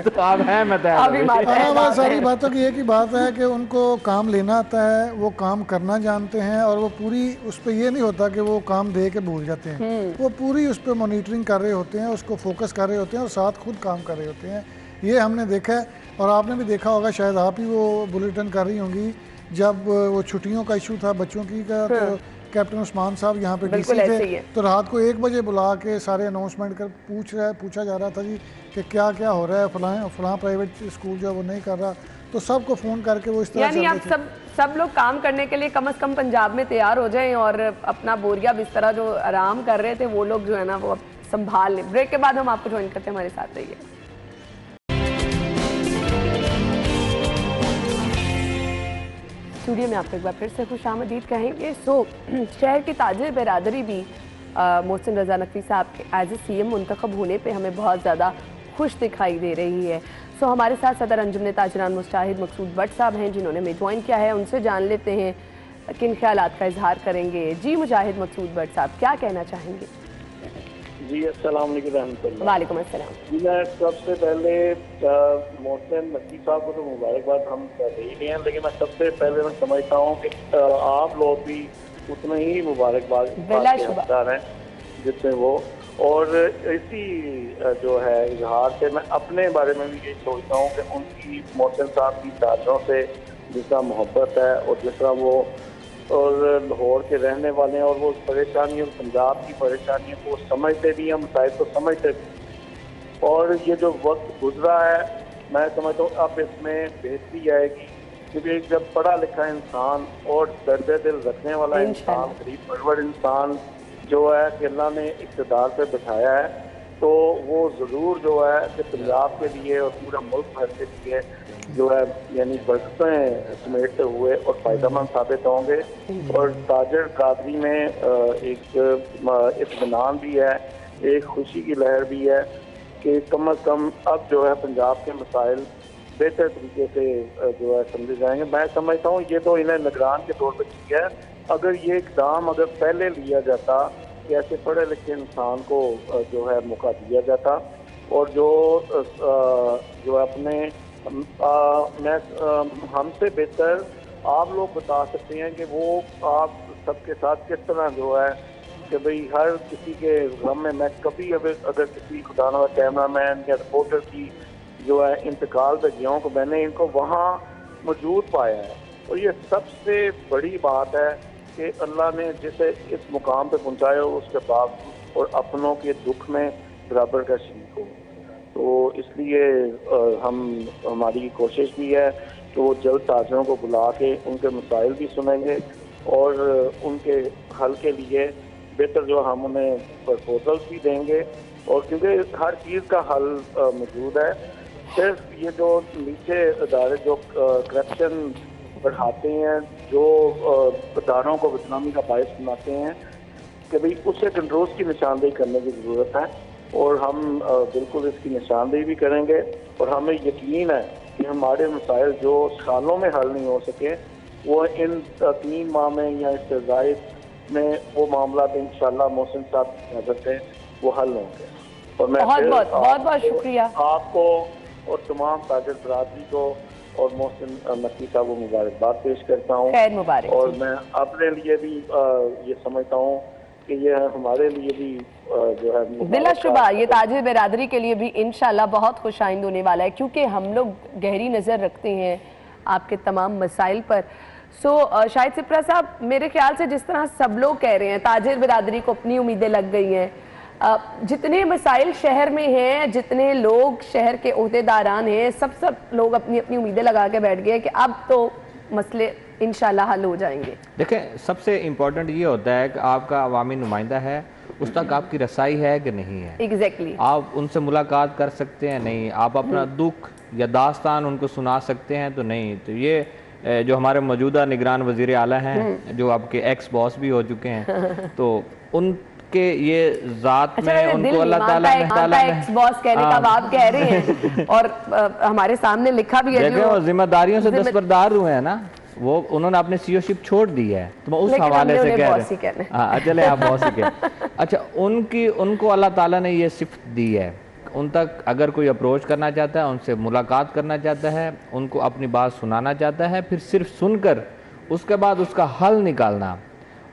तो आप हैं मतहत। सारी बातों की एक ही बात है कि उनको काम लेना आता है, वो काम करना जानते हैं और वो पूरी उस पर ये नहीं होता कि वो काम दे के भूल जाते हैं, वो पूरी उस पर मॉनिटरिंग कर रहे होते हैं, उसको फोकस कर रहे होते हैं और साथ खुद काम कर रहे होते हैं। ये हमने देखा है और आपने भी देखा होगा, शायद आप ही वो बुलेटिन कर रही होंगी जब वो छुट्टियों का इशू था बच्चों की का, तो कैप्टन उस्मान साहब यहाँ पे बिल्कुल डीसी ऐसे ही थे, है। तो रात को 1 बजे बुला के सारे अनाउंसमेंट कर पूछा जा रहा था जी कि क्या क्या हो रहा है, फलां प्राइवेट स्कूल जो है वो नहीं कर रहा, तो सबको फ़ोन करके वो इस तरह यानी चल आप रहे थे। सब लोग काम करने के लिए कम से कम पंजाब में तैयार हो जाएं और अपना बोरिया बिस्तरा जो आराम कर रहे थे वो लोग जो है ना वो अब संभाल लें। ब्रेक के बाद हम आपको ज्वाइन करते हैं, हमारे साथ रहिए। स्टूडियो में आपको एक बार फिर से खुशामदीद कहेंगे। शहर की ताजिर बिरादरी भी मोहसिन रज़ा नकवी साहब के एज ए CM मुंतखब होने पे हमें बहुत ज़्यादा खुश दिखाई दे रही है। हमारे साथ सदर अंजुमन ताजरान मुस्ताहिद मकसूद भट्ट साहब हैं जिन्होंने हमें ज्वाइन किया है। उनसे जान लेते हैं किन ख्यालात का इजहार करेंगे। जी मुजाहिद मकसूद भट्ट साहब, क्या कहना चाहेंगे? जी अस्सलाम वालेकुम रहमतुल्लाह। वालेकुम अस्सलाम। जी मैं सबसे पहले मोहसिन नकवी साहब को तो मुबारकबाद हम दे ही हैं, लेकिन मैं सबसे पहले मैं समझता हूँ कि आप लोग भी उतने ही मुबारकबाद के हकदार हैं जिससे वो, और इसी जो है इजहार से मैं अपने बारे में भी यही सोचता हूँ कि उनकी मोहसिन साहब की ताजरों से जिस तरह मोहब्बत है और जिस तरह वो और लाहौर के रहने वाले हैं और वो परेशानी और पंजाब की परेशानियों को समझते भी हैं, मसाइल को समझते भी। और ये जो वक्त गुजरा है मैं समझता हूँ अब इसमें बेहतरी आएगी, क्योंकि जब पढ़ा लिखा इंसान और दर्द दिल रखने वाला इंसान, गरीब परवर इंसान जो है कि अल्लाह ने इक़्तिदार पे बिठाया है, तो वो ज़रूर जो है कि पंजाब के लिए और पूरा मुल्क भर के लिए जो है यानी बरकतें समेटते हुए और फ़ायदेमंद साबित होंगे। और ताजर कादरी में एक इत्मीनान भी है, एक खुशी की लहर भी है कि कम अज़ कम अब जो है पंजाब के मसाइल बेहतर तरीके से जो है समझे जाएंगे। मैं समझता हूँ ये तो इन्हें निगरान के तौर पर किया है, अगर ये इकदाम अगर पहले लिया जाता कि ऐसे पढ़े लिखे इंसान को जो है मौका दिया जाता और जो अपने हमसे बेहतर आप लोग बता सकते हैं कि वो आप सबके साथ किस तरह जो है कि भाई हर किसी के गम में, मैं कभी अगर किसी खुदा न कैमरामैन या रिपोर्टर की जो है इंतकाल पे गया हूँ, मैंने इनको वहाँ मौजूद पाया है। और ये सबसे बड़ी बात है कि अल्लाह ने जिसे इस मुकाम पे पहुँचाया हो उसके बावजूद और अपनों के दुख में बराबर का शरीक हो। तो इसलिए हमारी कोशिश भी है कि वो जल्द ताजरों को बुला के उनके मसाइल भी सुनेंगे और उनके हल के लिए बेहतर जो हम उन्हें प्रपोजल्स भी देंगे। और क्योंकि हर चीज़ का हल मौजूद है, सिर्फ ये जो नीचे अदारे जो करप्शन बढ़ाते हैं, जो अदारों को बदनामी का बायस बनाते हैं, कि भाई उससे कंट्रोल की निशानदेही करने की ज़रूरत है और हम बिल्कुल इसकी निशानदेही भी करेंगे। और हमें यकीन है कि हमारे मसाइल जो सालों में हल नहीं हो सके वो इन 3 माह में या इससे ज़ायद में वो मामला इंशाल्लाह मोहसिन साहब की नज़र से वो हल होंगे। और मैं बहुत शुक्रिया आपको और तमाम ताजर बरादरी को और मोहसिन नकवी साहब को मुबारकबाद पेश करता हूँ। खैर मुबारक। और मैं अपने लिए भी ये समझता हूँ कि ये हमारे लिए भी जो है बिलाशुबा ये ताजिर बिरादरी के लिए भी इंशाल्लाह बहुत खुश आइंद होने वाला है, क्योंकि हम लोग गहरी नज़र रखते हैं आपके तमाम मसाइल पर। शाहिद सिप्रा साहब, मेरे ख्याल से जिस तरह सब लोग कह रहे हैं ताजिर बिरादरी को अपनी उम्मीदें लग गई हैं, जितने मसाइल शहर में हैं, जितने लोग शहर के ओहदेदारान हैं, सब लोग अपनी अपनी उम्मीदें लगा के बैठ गए कि अब तो मसले इंशाल्लाह हल हो जाएंगे। देखें, सबसे इम्पोर्टेंट ये होता है कि आपका अवामी नुमाइंदा है, उस तक आपकी रसाई है कि नहीं है। एग्जैक्टली आप उनसे मुलाकात कर सकते हैं नहीं, आप अपना दुख या दास्तान उनको सुना सकते हैं तो नहीं। तो ये जो हमारे मौजूदा निगरान वज़ीर आला हैं, जो आपके एक्स बॉस भी हो चुके हैं, तो उनके ये ज़ात में उनको अल्लाह ताला एक्स बॉस कहने का आप कह रहे हैं और हमारे सामने लिखा भी है, देखो वो जिम्मेदारियों से दस्तबरदार हुए हैं ना, वो उन्होंने अपने सीओशिप छोड़ दी है, तो मैं उस हवाले से कह रहे हैं। चले आप बॉस ही कह। अच्छा, उनको अल्लाह ताला ने ये सिफ़त दी है, उन तक अगर कोई अप्रोच करना चाहता है, उनसे मुलाकात करना चाहता है, उनको अपनी बात सुनाना चाहता है, फिर सिर्फ सुनकर उसके बाद उसका हल निकालना।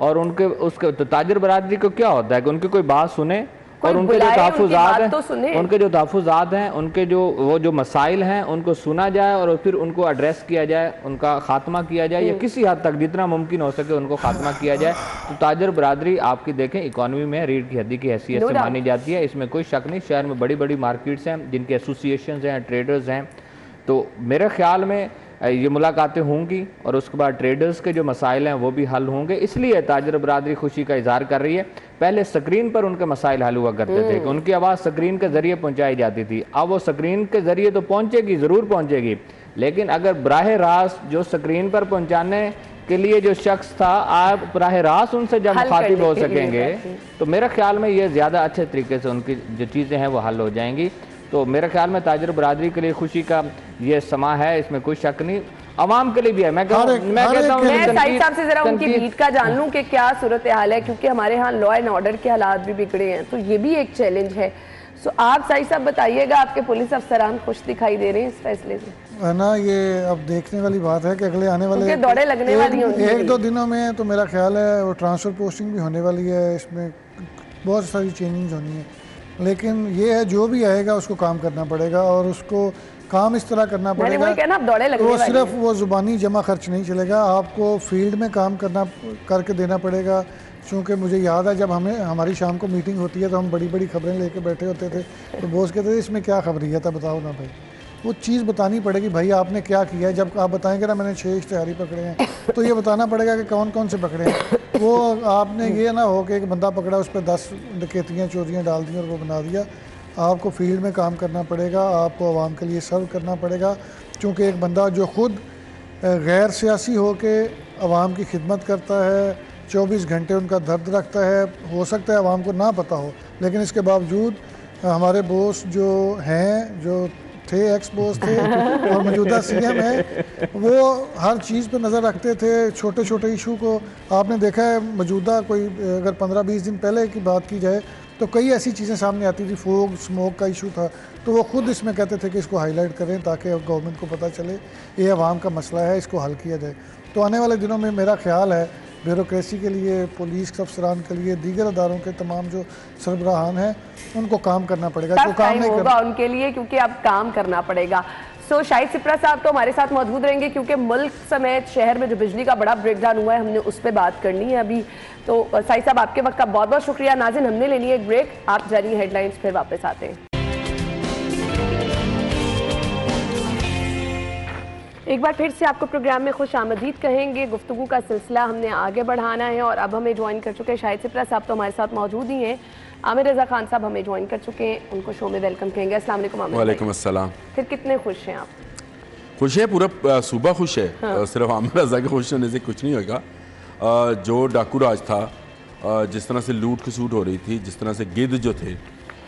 और उसके तो ताजिर बरादरी को क्या होता है कि उनकी कोई बात सुने और उनके जो तहफ़्फ़ुज़ात हैं, उनके जो तहफ़्फ़ुज़ात हैं, उनके जो मसाइल हैं उनको सुना जाए और फिर उनको एड्रेस किया जाए, उनका खात्मा किया जाए, या किसी हद तक जितना मुमकिन हो सके उनको खात्मा किया जाए। तो ताजर बरादरी आपकी देखें इकॉनमी में रीढ़ की हड्डी की हैसियत से मानी जाती है, इसमें कोई शक नहीं। शहर में बड़ी बड़ी मार्केट्स हैं जिनके एसोसिएशन हैं, ट्रेडर्स हैं, तो मेरे ख्याल में ये मुलाकातें होंगी और उसके बाद ट्रेडर्स के जो मसाइल हैं वो भी हल होंगे। इसलिए ताजर बरादरी खुशी का इजहार कर रही है। पहले स्क्रीन पर उनके मसाइल हल हुआ करते थे कि उनकी आवाज़ स्क्रीन के ज़रिए पहुंचाई जाती थी, अब वो स्क्रीन के ज़रिए तो पहुंचेगी, ज़रूर पहुंचेगी, लेकिन अगर बराह रास्त जो स्क्रीन पर पहुंचाने के लिए जो शख्स था, आप बराह रास्त उनसे जब मुखातिब हो सकेंगे तो मेरे ख्याल में ये ज़्यादा अच्छे तरीके से उनकी जो चीज़ें हैं वो हल हो जाएंगी। तो मेरे ख्याल में ताजर बरादरी के लिए खुशी का ये समा है, इसमें कोई शक नहीं, अवाम के लिए भी है। मैं कहता हूँ साहिब साहब से जरा उनकी बीट का जान लूं कि क्या सूरत हाल है, क्योंकि हमारे यहाँ लॉ एंड ऑर्डर के हालात भी बिगड़े हैं, तो ये भी एक चैलेंज है। सो आप साहिब साहब बताइएगा, आपके पुलिस अफसरान खुश दिखाई दे रहे हैं इस फैसले से? है ना, ये अब देखने वाली बात है कि अगले आने वाले दौड़े लगने वाली हैं एक दो दिनों में, तो मेरा ख्याल है वो ट्रांसफर पोस्टिंग भी होने वाली है, इसमें बहुत सारी चेंजिंग होनी है। लेकिन ये है जो भी आएगा उसको काम करना पड़ेगा और उसको काम इस तरह करना पड़ेगा तो सिर्फ वो ज़ुबानी जमा खर्च नहीं चलेगा, आपको फील्ड में काम करके देना पड़ेगा। चूँकि मुझे याद है जब हमारी शाम को मीटिंग होती है तो हम बड़ी बड़ी खबरें लेके बैठे होते थे, तो बॉस कहते थे इसमें क्या खबरियत है, बताओ ना भाई। वो चीज़ बतानी पड़ेगी, भाई आपने क्या किया है। जब आप बताएंगे ना मैंने 6 इश्तिहारी पकड़े हैं, तो ये बताना पड़ेगा कि कौन कौन से पकड़े हैं। वो आपने ये ना हो कि एक बंदा पकड़ा उस पर 10 डकैतियाँ चोरियाँ डाल दी और वो बना दिया। आपको फील्ड में काम करना पड़ेगा, आपको आवाम के लिए सर्व करना पड़ेगा। चूँकि एक बंदा जो ख़ुद गैर सियासी हो के आवाम की खिदमत करता है, 24 घंटे उनका दर्द रखता है, हो सकता है आवाम को ना पता हो, लेकिन इसके बावजूद हमारे बॉस जो हैं, जो थे एक्स बॉस थे और मौजूदा सीएम है, वो हर चीज़ पे नज़र रखते थे। छोटे छोटे इशू को आपने देखा है, मौजूदा कोई अगर 15-20 दिन पहले की बात की जाए तो कई ऐसी चीज़ें सामने आती थी, फोग स्मोक का इशू था, तो वो खुद इसमें कहते थे कि इसको हाईलाइट करें ताकि गवर्नमेंट को पता चले ये आवाम का मसला है, इसको हल किया जाए। तो आने वाले दिनों में मेरा ख्याल है ब्यूरोक्रेसी के लिए, पुलिस अफसरान के लिए, दीगर अदारों के तमाम जो सरबराहान हैं उनको काम करना पड़ेगा, जो काम नहीं होगा उनके लिए, क्योंकि अब काम करना पड़ेगा। सो शाहिद सिप्रा साहब तो हमारे साथ मौजूद रहेंगे, क्योंकि मुल्क समेत शहर में जो बिजली का बड़ा ब्रेकडाउन हुआ है हमने उस पर बात करनी है अभी। तो शाहिद साहब आपके वक्त का बहुत बहुत शुक्रिया। नाज़रीन हमने लेनी है एक ब्रेक, आप जानिए हेडलाइंस, फिर वापस आते हैं। एक बार फिर से आपको प्रोग्राम में खुश आमदीद कहेंगे। गुफ्तगू का सिलसिला हमने आगे बढ़ाना है और अब हमें ज्वाइन कर चुके हैं शाहिद सिप्रा साहब, तो हमारे साथ मौजूद ही हैं। आमिर रज़ा खान साहब हमें ज्वाइन कर चुके हैं, उनको शो में वेलकम कहेंगे। अस्सलाम वालेकुम आमिर। वालेकुम अस्सलाम। फिर कितने खुश हैं आप? खुश है, पूरा सूबा खुश है। हाँ। सिर्फ आमिर रज़ा के खुश होने से कुछ नहीं होगा। जो डाकू राज था, जिस तरह से लूट खसूट हो रही थी, जिस तरह से गिद्ध जो थे,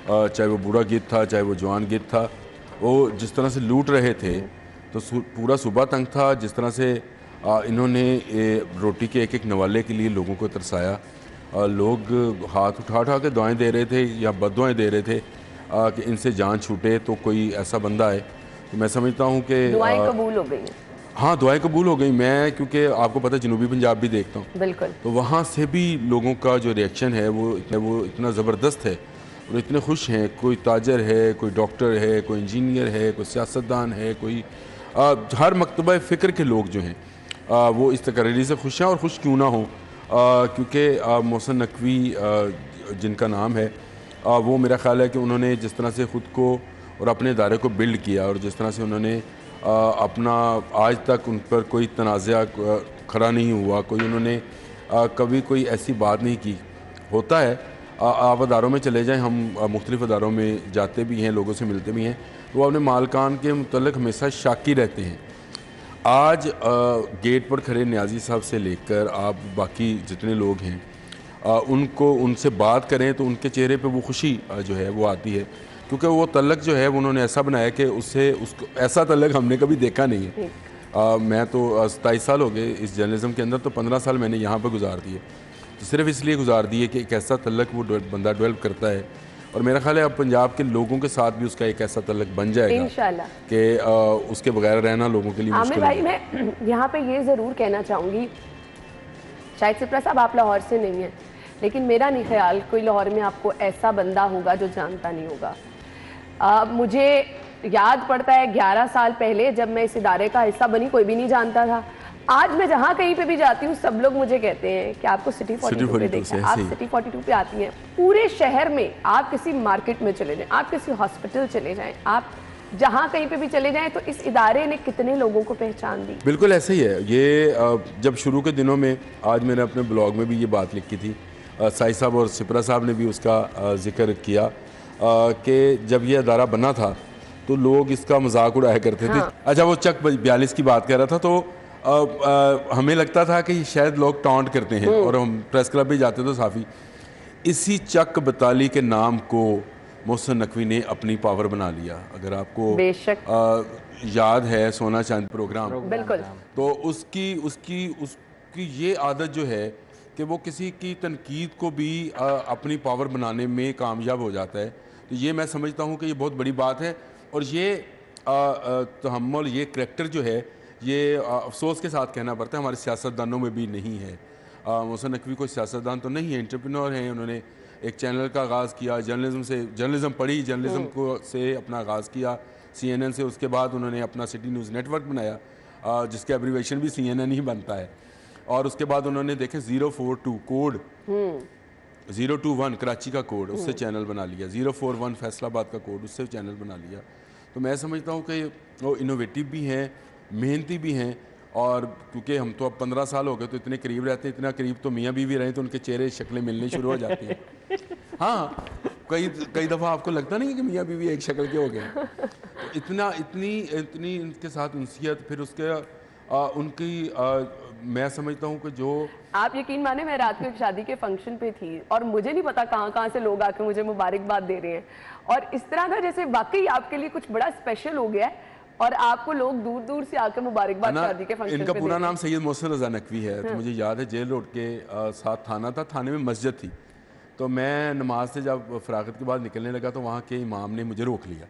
चाहे वो बूढ़ा गिद्ध था चाहे वो जवान गिद्ध था, वो जिस तरह से लूट रहे थे तो पूरा सूबा तंग था। जिस तरह से इन्होंने रोटी के एक एक नवाले के लिए लोगों को तरसाया, लोग हाथ उठा उठा के दुआएं दे रहे थे या बद्दुआएं दे रहे थे कि इनसे जान छूटे तो कोई ऐसा बंदा है। तो मैं समझता हूँ कि दुआएं कबूल हो गई। हाँ, दुआएं कबूल हो गई। मैं क्योंकि आपको पता है जनूबी पंजाब भी देखता हूँ, बिल्कुल, तो वहाँ से भी लोगों का जो रिएक्शन है वो इतना ज़बरदस्त है और इतने खुश हैं। कोई ताजर है, कोई डॉक्टर है, कोई इंजीनियर है, कोई सियासतदान है, कोई हर मकतबा फ़िक्र के लोग जो हैं वो इस तकरीरी से खुश हैं। और खुश क्यों ना हो, क्योंकि मोहसिन नकवी जिनका नाम है, वो मेरा ख़्याल है कि उन्होंने जिस तरह से ख़ुद को और अपने इदारे को बिल्ड किया और जिस तरह से उन्होंने अपना आज तक उन पर कोई तनाज़ा खड़ा नहीं हुआ, कोई उन्होंने कभी कोई ऐसी बात नहीं की। होता है आप अदारों में चले जाएं, हम मुख्तलिफ़ अदारों में जाते भी हैं, लोगों से मिलते भी हैं, तो वो अपने मालकान के मुतल्लिक़ हमेशा शाकी रहते हैं। आज गेट पर खड़े न्याजी साहब से लेकर आप बाकी जितने लोग हैं उनको उनसे बात करें तो उनके चेहरे पे वो खुशी जो है वो आती है, क्योंकि वो तलक जो है उन्होंने ऐसा बनाया कि उसको ऐसा तलक हमने कभी देखा नहीं है। मैं तो 27 साल हो गए इस जर्नलिज्म के अंदर, तो 15 साल मैंने यहाँ पर गुजार दिए, तो सिर्फ इसलिए गुजार दिए कि एक ऐसा तलक वो बंदा डेवलप करता है। और मेरा ख्याल है अब पंजाब के लोगों के साथ भी उसका एक ऐसा तलक बन जाएगा इंशाल्लाह कि उसके बगैर रहना लोगों के लिए मुश्किल है। भाई मैं यहाँ पे ये ज़रूर कहना चाहूँगी, शाहिद सिप्रा साहब आप लाहौर से नहीं हैं, लेकिन मेरा नहीं ख्याल कोई लाहौर में आपको ऐसा बंदा होगा जो जानता नहीं होगा। मुझे याद पड़ता है 11 साल पहले जब मैं इस इदारे का हिस्सा बनी, कोई भी नहीं जानता था। आज मैं जहाँ कहीं पे भी जाती हूँ सब लोग मुझे कहते हैं कि आपको सिटी 42 पे देखा है, आप सिटी 42 पे आती हैं। पूरे शहर में आप किसी मार्केट में चले जाएं, आप किसी हॉस्पिटल चले जाएं, आप जहाँ कहीं पे भी चले जाएं, तो इस इदारे ने कितने लोगों को पहचान दी। बिल्कुल ऐसे ही है ये। जब शुरू के दिनों में, आज मैंने अपने ब्लॉग में भी ये बात लिखी थी, साई साहब और सिपरा साहब ने भी उसका जिक्र किया कि जब ये अदारा बना था तो लोग इसका मजाक उड़ाया करते थे। अच्छा, वो चक 42 की बात कर रहा था, तो हमें लगता था कि शायद लोग टॉन्ट करते हैं, और हम प्रेस क्लब भी जाते तो साफ़ी इसी चक 42 के नाम को मोहसिन नकवी ने अपनी पावर बना लिया। अगर आपको बेशक याद है सोना चांदी प्रोग्राम, बिल्कुल, तो उसकी ये आदत जो है कि वो किसी की तनकीद को भी अपनी पावर बनाने में कामयाब हो जाता है। तो ये मैं समझता हूँ कि ये बहुत बड़ी बात है, और ये तहम्मुल, ये करैक्टर जो है, ये अफसोस के साथ कहना पड़ता है हमारे सियासतदानों में भी नहीं है। मोहसिन नकवी कोई सियासतदान तो नहीं है, एंटरप्रेन्योर हैं। उन्होंने एक चैनल का आगाज़ किया, जर्नलिज्म पढ़ी, जर्नलिज्म को से अपना आगाज़ किया CNN से। उसके बाद उन्होंने अपना सिटी न्यूज़ नेटवर्क बनाया, जिसके एब्रीवेशन भी CNN ही बनता है। और उसके बाद उन्होंने देखे 042 कोड, 021 कराची का कोड, उससे चैनल बना लिया, 041 फैसलाबाद का कोड, उससे चैनल बना लिया। तो मैं समझता हूँ कि वो इनोवेटिव भी हैं, मेहनती भी हैं, और क्योंकि हम तो अब 15 साल हो गए तो इतने करीब रहते हैं, इतना करीब तो मियाँ बीवी रहे तो उनके चेहरे शक्लें मिलनी शुरू हो जाती हैं। हाँ, कई दफ़ा आपको लगता नहीं है कि मियाँ बीवी एक शक्ल के हो गए। तो इतनी इनके साथ उनसियत, फिर उसके उनकी मैं समझता हूँ कि जो आप यकीन माने, मैं रात को एक शादी के फंक्शन पे थी और मुझे नहीं पता कहाँ से लोग आके मुझे मुबारकबाद दे रहे हैं, और इस तरह था जैसे वाकई आपके लिए कुछ बड़ा स्पेशल हो गया है और आपको लोग दूर दूर से आकर मुबारकबाद शादी के फंक्शन इनका पे पूरा नाम सैयद मोहसिन रजा नकवी है। तो मुझे याद है जेल रोड के साथ थाना था, थाने में मस्जिद थी। तो मैं नमाज से जब फरागत के बाद निकलने लगा तो वहाँ के इमाम ने मुझे रोक लिया।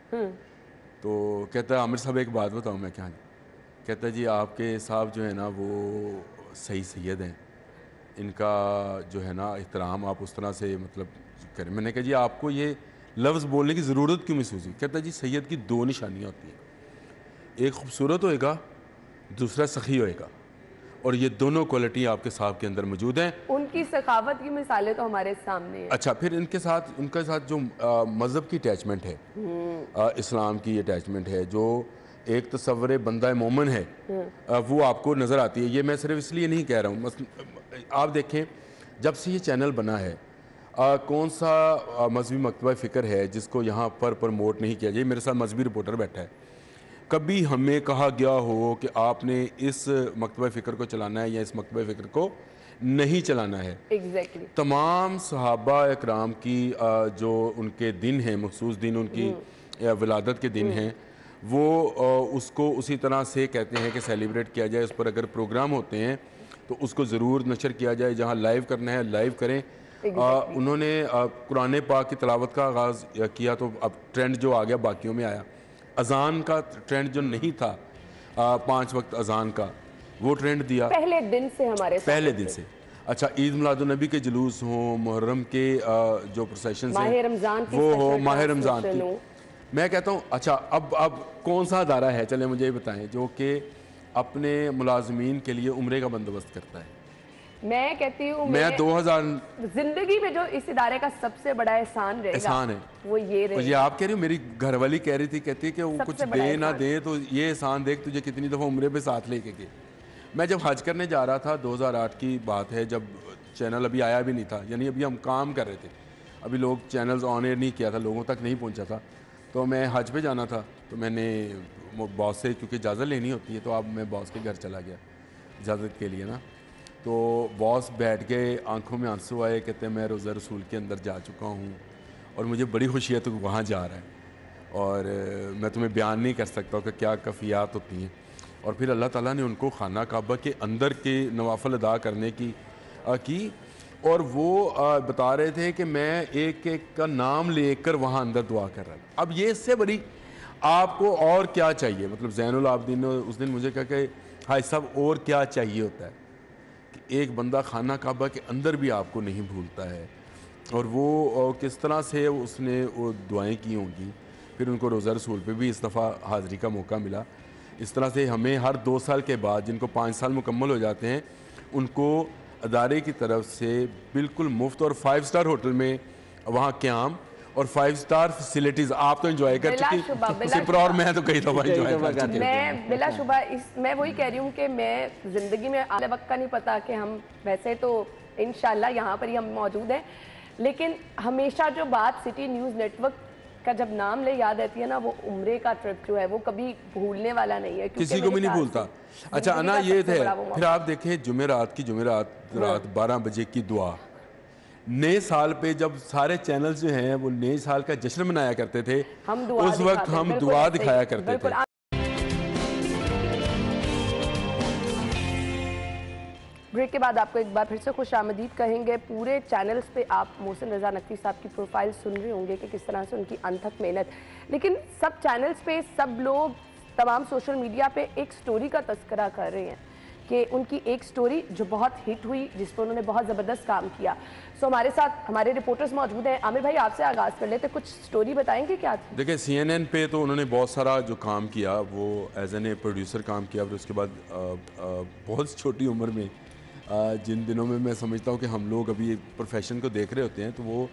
तो कहता है आमिर साहब एक बात बताऊँ। मैं क्या? कहता है जी आपके साहब जो है ना वो सही सैयद हैं, इनका जो है ना एहतराम आप उस तरह से मतलब करें। मैंने कहा जी आपको ये लफ्ज़ बोलने की ज़रूरत क्यों महसूस हुई? कहता है जी सैयद की 2 निशानियाँ होती हैं, एक खूबसूरत होएगा, दूसरा सखी होएगा, और ये दोनों क्वालिटी आपके साहब के अंदर मौजूद हैं। उनकी सखावत की मिसालें तो हमारे सामने हैं। अच्छा, फिर उनके साथ जो मज़हब की अटैचमेंट है, इस्लाम की अटैचमेंट है, जो एक तस्वर बंदा मोमन है, वो आपको नज़र आती है। ये मैं सिर्फ इसलिए नहीं कह रहा हूँ, आप देखें जब से ये चैनल बना है कौन सा मजहबी मकतबा फ़िक्र है जिसको यहाँ पर प्रमोट नहीं किया जाए। मेरे साथ मजहबी रिपोर्टर बैठा है, कभी हमें कहा गया हो कि आपने इस मकतबा फ़िक्र को चलाना है या इस मकतबा फ़िक्र को नहीं चलाना है। Exactly. तमाम सहाबा इकराम की जो उनके दिन हैं, मखसूस दिन उनकी विलादत के दिन हैं, वो उसको उसी तरह से कहते हैं कि सेलिब्रेट किया जाए। उस पर अगर प्रोग्राम होते हैं तो उसको ज़रूर नशर किया जाए, जहाँ लाइव करना है लाइव करें। उन्होंने कुरान पाक की तिलावत का आगाज़ किया तो अब ट्रेंड जो आ गया बाकियों में आया। अजान का ट्रेंड जो नहीं था 5 वक्त अजान का, वो ट्रेंड दिया पहले दिन से हमारे पहले दिन से। अच्छा, ईद मिलादुन्नबी के जुलूस हों, मुहर्रम के जो प्रोसेशन हैं वो हो, माह रमज़ान की। मैं कहता हूँ अच्छा अब कौन सा अदारा है, चले मुझे ये बताएं, जो कि अपने मुलाजमीन के लिए उम्रे का बंदोबस्त करता है। मैं कहती हूँ मैं 2000 जिंदगी में जो इस इदारे का सबसे बड़ा एहसान है वो ये रहेगा। ये आप कह रही हो, मेरी घरवाली कह रही थी, कहती है कि वो कुछ दे ना दे तो ये एहसान देख तुझे कितनी दफ़ा उम्रे पे साथ लेके गए। मैं जब हज करने जा रहा था, 2008 की बात है, जब चैनल अभी आया भी नहीं था, यानी अभी हम काम कर रहे थे, अभी लोग चैनल्स ऑन एयर नहीं किया था, लोगों तक नहीं पहुंचा था। तो मैं हज पे जाना था, तो मैंने बॉस से क्योंकि इजाज़त लेनी होती है, तो अब मैं बॉस के घर चला गया इजाज़त के लिए ना। तो बॉस बैठ के आंखों में आंसू आए, कहते हैं मैं रोज़ा रसूल के अंदर जा चुका हूँ और मुझे बड़ी खुशी है तो वहाँ जा रहा है, और मैं तुम्हें बयान नहीं कर सकता कि क्या कैफियत होती हैं। और फिर अल्लाह ताला ने उनको खाना काबा के अंदर के नवाफल अदा करने की और वो बता रहे थे कि मैं एक एक का नाम लेकर वहाँ अंदर दुआ कर रहा था। अब ये इससे बड़ी आपको और क्या चाहिए? मतलब ज़ैनुल आबदीन ने उस दिन मुझे कहा कि हाय साहब और क्या चाहिए होता है कि एक बंदा खाना काबा के अंदर भी आपको नहीं भूलता है। और वो किस तरह से उसने वो दुआएं की होंगी, फिर उनको रोज़ा रसूल पे भी इस दफ़ा हाज़िरी का मौका मिला। इस तरह से हमें हर 2 साल के बाद, जिनको 5 साल मुकम्मल हो जाते हैं, उनको अदारे की तरफ से बिल्कुल मुफ्त और 5 स्टार होटल में वहाँ क़याम और 5 स्टार फैसिलिटीज़ आप तो एंजॉय कर चुकी, सिप्रा और मैं तो कई दफ़ा एंजॉय कर चुके। मैं बिलाशुबा मैं वही कह रही हूँ कि मैं ज़िंदगी में आने वक्त का नहीं पता कि हम वैसे तो इंशाल्लाह यहाँ पर ही हम मौजूद हैं, लेकिन हमेशा जो बात सिटी न्यूज़ नेटवर्क का जब नाम ले याद आती है ना, वो उम्रे का ट्रिप जो है वो कभी भूलने वाला नहीं है, किसी को भी नहीं भूलता। अच्छा अना, ये थे फिर आप देखें जुमेरात रात 12 बजे की दुआ, नए साल पे जब सारे चैनल जो हैं वो नए साल का जश्न मनाया करते थे, उस वक्त हम दुआ दिखाया करते थे। ब्रेक के बाद आपको एक बार फिर से खुश आमदीद कहेंगे। पूरे चैनल्स पे आप मोहसिन रज़ा नकवी साहब की प्रोफाइल सुन रहे होंगे कि किस तरह से उनकी अनथक मेहनत, लेकिन सब चैनल्स पे सब लोग तमाम सोशल मीडिया पे एक स्टोरी का तस्करा कर रहे हैं कि उनकी एक स्टोरी जो बहुत हिट हुई, जिस पर उन्होंने बहुत ज़बरदस्त काम किया। सो हमारे साथ हमारे रिपोर्टर्स मौजूद हैं। आमिर भाई, आपसे आगाज़ कर लेते, कुछ स्टोरी बताएंगे क्या थी? देखिए CNN पे तो उन्होंने बहुत सारा जो काम किया, वो एज एन ए प्रोड्यूसर काम किया, फिर उसके बाद बहुत छोटी उम्र में, जिन दिनों में मैं समझता हूँ कि हम लोग अभी प्रोफेशन को देख रहे होते हैं, तो वो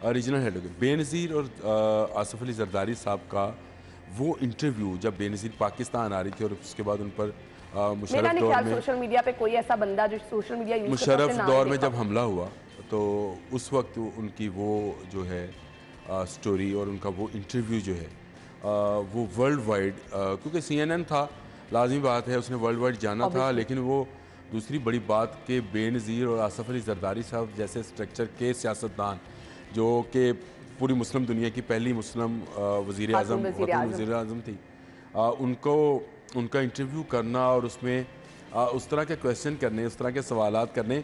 रीजनल हेड हो गए। बेनज़ीर और आसिफ अली जरदारी साहब का वो इंटरव्यू, जब बेनज़ीर पाकिस्तान आ रही थी और उसके बाद उन पर मुशर्रफ दौर में, सोशल मीडिया पे कोई ऐसा बंदा जो सोशल मीडिया यूज़ मुशर्रफ दौर में जब हमला हुआ, तो उस वक्त उनकी वो जो है स्टोरी और उनका वो इंटरव्यू जो है वो वर्ल्ड वाइड, क्योंकि CNN था, लाजमी बात है उसने वर्ल्ड वाइड जाना था, लेकिन वो दूसरी बड़ी बात कि बेनज़ीर और आसिफ अली जरदारी साहब जैसे स्ट्रक्चर के सियासतदान, जो कि पूरी मुस्लिम दुनिया की पहली मुस्लिम वज़ीर आज़म थी, उनको उनका इंटरव्यू करना और उसमें उस तरह के क्वेश्चन करने, उस तरह के सवालात करने,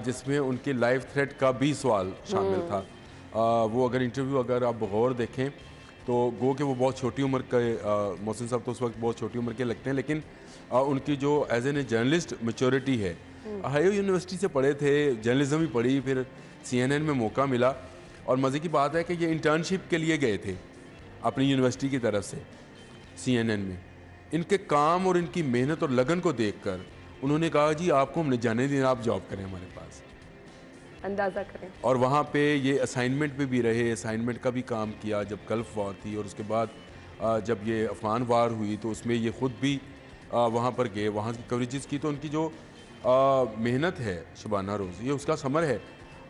जिसमें उनकी लाइफ थ्रेट का भी सवाल शामिल था। वो अगर इंटरव्यू अगर आप गौर देखें तो गो कि वो बहुत छोटी उम्र के, मोहसिन साहब तो उस वक्त बहुत छोटी उम्र के लगते हैं, लेकिन उनकी जो as an a journalist maturity है, हायो यूनिवर्सिटी से पढ़े थे, जर्नलिज्म ही पढ़ी, फिर CNN में मौका मिला। और मज़े की बात है कि ये इंटर्नशिप के लिए गए थे अपनी यूनिवर्सिटी की तरफ से CNN में। इनके काम और इनकी मेहनत और लगन को देखकर उन्होंने कहा जी आपको हमने जाने देना, आप जॉब करें हमारे पास, अंदाज़ा करें। और वहाँ पे ये असाइनमेंट पे भी रहे, असाइनमेंट का भी काम किया जब गल्फ़ वार थी, और उसके बाद जब ये अफ़गान वार हुई तो उसमें ये ख़ुद भी वहाँ पर गए, वहाँ की कवरेजेस की। तो उनकी जो मेहनत है शबाना रोज़, ये उसका समर है।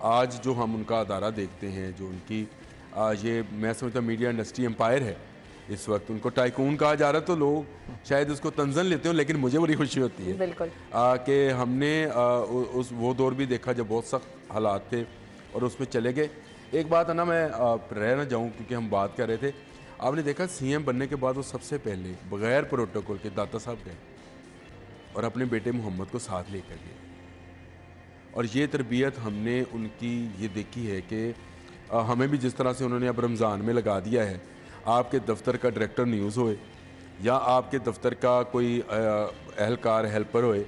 आज जो हम उनका अदारा देखते हैं, जो उनकी ये मैं समझता मीडिया इंडस्ट्री एम्पायर है इस वक्त, उनको टाइकून कहा जा रहा है, तो लोग शायद उसको तंजन लेते हो, लेकिन मुझे बड़ी खुशी होती है बिल्कुल कि हमने उस वो दौर भी देखा जब बहुत सख्त हालात थे और उसमें चले गए। एक बात है ना, मैं रह ना जाऊँ क्योंकि हम बात कर रहे थे, आपने देखा CM बनने के बाद वो सबसे पहले बग़ैर प्रोटोकॉल के दाता साहब गए और अपने बेटे मोहम्मद को साथ लेकर गए। और ये तरबियत हमने उनकी ये देखी है कि हमें भी जिस तरह से उन्होंने अब रमज़ान में लगा दिया है, आपके दफ्तर का डायरेक्टर न्यूज़ होए या आपके दफ्तर का कोई एहलकार हेल्पर होए,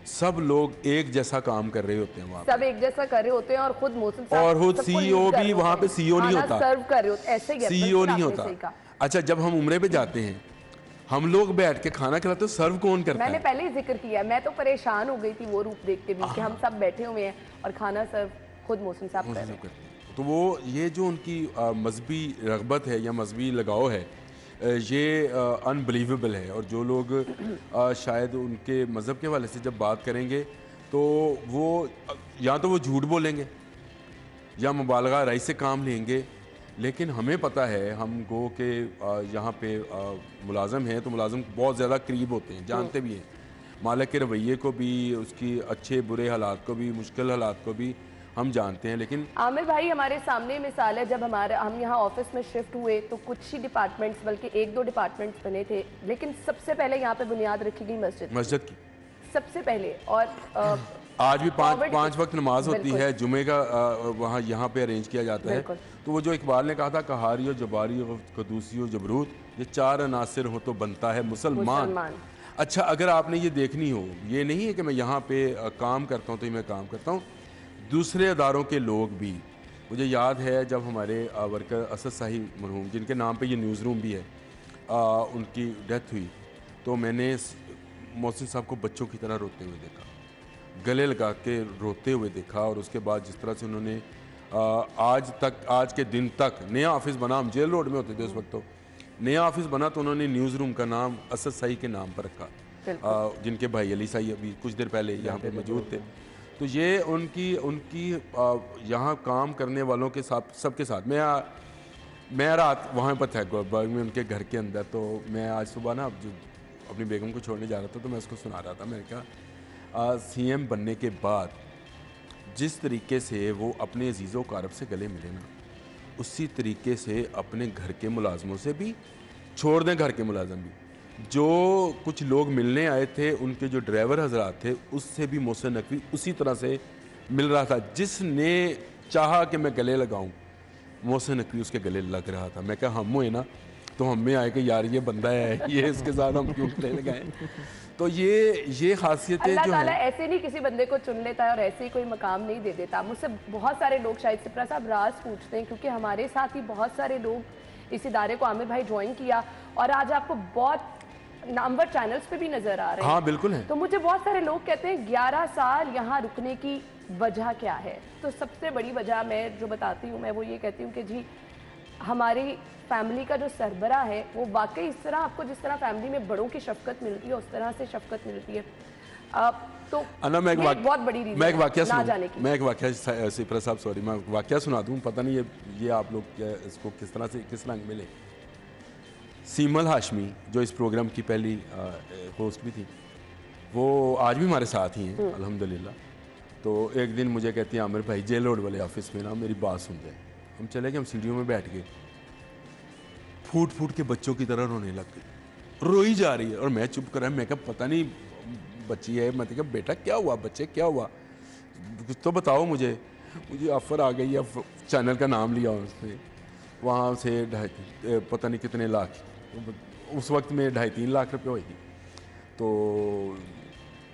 सब लोग एक जैसा काम कर रहे होते हैं वहाँ, सब एक जैसा कर रहे होते हैं। और खुद मोहसिन साहब और खुद CEO भी वहाँ पे CEO नहीं होता, सर्व कर रहे होते, ऐसे ही CEO नहीं होता। अच्छा, जब हम उम्रे पे जाते हैं, हम लोग बैठ के खाना खिलाते, सर्व कौन करता है? मैंने पहले ही जिक्र किया, मैं तो परेशान हो गई थी वो रूप देख के भी कि हम सब बैठे हुए हैं और खाना सर्व खुद मोहसिन साहब कर रहे हैं। तो वो ये जो उनकी मजहबी रग़बत है या मजहबी लगाव है, ये अनबिलीवेबल है। और जो लोग शायद उनके मज़हब के हवाले से जब बात करेंगे तो वो या तो वो झूठ बोलेंगे या मुबालगा राय से काम लेंगे, लेकिन हमें पता है, हम गो के यहाँ पे मुलाज़म हैं तो मुलाज़म बहुत ज़्यादा करीब होते हैं, जानते भी हैं मालिक के रवैये को भी, उसकी अच्छे बुरे हालात को भी, मुश्किल हालात को भी हम जानते हैं। लेकिन आमिर भाई, हमारे सामने मिसाल है, जब हम यहाँ ऑफिस में शिफ्ट हुए तो कुछ ही डिपार्टमेंट्स, बल्कि 1-2 डिपार्टमेंट्स बने थे, लेकिन सबसे पहले यहाँ पे बुनियाद रखी गई मस्जिद की सबसे पहले। और आज भी पाँच वक्त नमाज होती है, जुमे का वहाँ यहाँ पे अरेंज किया जाता है। तो वो जो इकबाल ने कहा था, कहारी और जबारी और कदूसी और जबरूत, ये 4 अनासिर हो तो बनता है मुसलमान। अच्छा, अगर आपने ये देखनी हो, ये नहीं है कि मैं यहाँ पे काम करता हूँ तो मैं काम करता हूँ, दूसरे अदारों के लोग भी, मुझे याद है जब हमारे वर्कर असद शाही मरहूम, जिनके नाम पे ये न्यूज़ रूम भी है, उनकी डेथ हुई, तो मैंने मोहसिन साहब को बच्चों की तरह रोते हुए देखा, गले लगा के रोते हुए देखा। और उसके बाद जिस तरह से उन्होंने आज के दिन तक नया ऑफिस बना, हम जेल रोड में होते थे उस वक्त, तो नया ऑफिस बना तो उन्होंने न्यूज़ रूम का नाम असद शाही के नाम पर रखा, जिनके भाई अली शाही अभी कुछ देर पहले यहाँ पे मौजूद थे। तो ये उनकी यहाँ काम करने वालों के साथ, सबके साथ, मैं रात वहाँ पर था गोलबर्ग में उनके घर के अंदर, तो मैं आज सुबह ना जो अपनी बेगम को छोड़ने जा रहा था तो मैं उसको सुना रहा था, मैंने कहा सीएम बनने के बाद जिस तरीके से वो अपने अजीज़ों कारब से गले मिले ना, उसी तरीके से अपने घर के मुलाजमों से भी, छोड़ दें घर के मुलाजम भी, जो कुछ लोग मिलने आए थे उनके जो ड्राइवर हजरात थे उससे भी मोहसिन नकवी उसी तरह से मिल रहा था। जिसने चाहा कि मैं गले लगाऊं, मोहसिन नकवी उसके गले लग रहा था। मैं कहा हम हुए ना, तो हम में आए कि यार ये बंदा है, ये इसके साथ हम क्यों गले लगाएं। तो ये खासियतें अल्लाह जो ताला है, ऐसे नहीं किसी बंदे को चुन लेता है और ऐसे ही कोई मकाम नहीं दे देता। मुझसे बहुत सारे लोग शायद सिप्रा साहब राज पूछते हैं, क्योंकि हमारे साथ ही बहुत सारे लोग इस इदारे को आमिर भाई ज्वाइन किया और आज आपको बहुत नामवर चैनल्स पे भी नजर आ रहे हैं। हाँ बिल्कुल है। तो मुझे बहुत सारे लोग कहते हैं 11 साल यहाँ रुकने की वजह क्या है। तो सबसे बड़ी वजह मैं जो बताती हूँ, मैं वो ये कहती हूँ कि जी हमारी फैमिली का जो सरबरा है वो वाकई इस तरह, आपको जिस तरह फैमिली में बड़ों की शफकत मिलती है उस तरह से शफकत मिलती है। तो बहुत बड़ी रीज़न मैं एक वाकया ना जाने की। मैं एक वाकया सिप्रा साहब सॉरी, मैं वाकया सुना दूँ, पता नहीं ये आप लोग इसको किस तरह से किस रंग में लें। सीमल हाशमी जो इस प्रोग्राम की पहली होस्ट भी थी, वो आज भी हमारे साथ ही हैं अल्हम्दुलिल्लाह। तो एक दिन मुझे कहती है आमिर भाई जेल रोड वाले ऑफिस में ना मेरी बात सुन जाए। हम चले गए, हम सीढ़ियों में बैठ गए, फूट फूट के बच्चों की तरह रोने लग गई, रोई जा रही है और मैं चुप कर रहा। मैं कहा पता नहीं बच्ची है, मैं कहा बेटा क्या हुआ, बच्चे क्या हुआ, कुछ तो बताओ मुझे ऑफ़र आ गई, अब चैनल का नाम लिया उसने, वहाँ से पता नहीं कितने लाख, उस वक्त में 2.5-3 लाख रुपए होगी। तो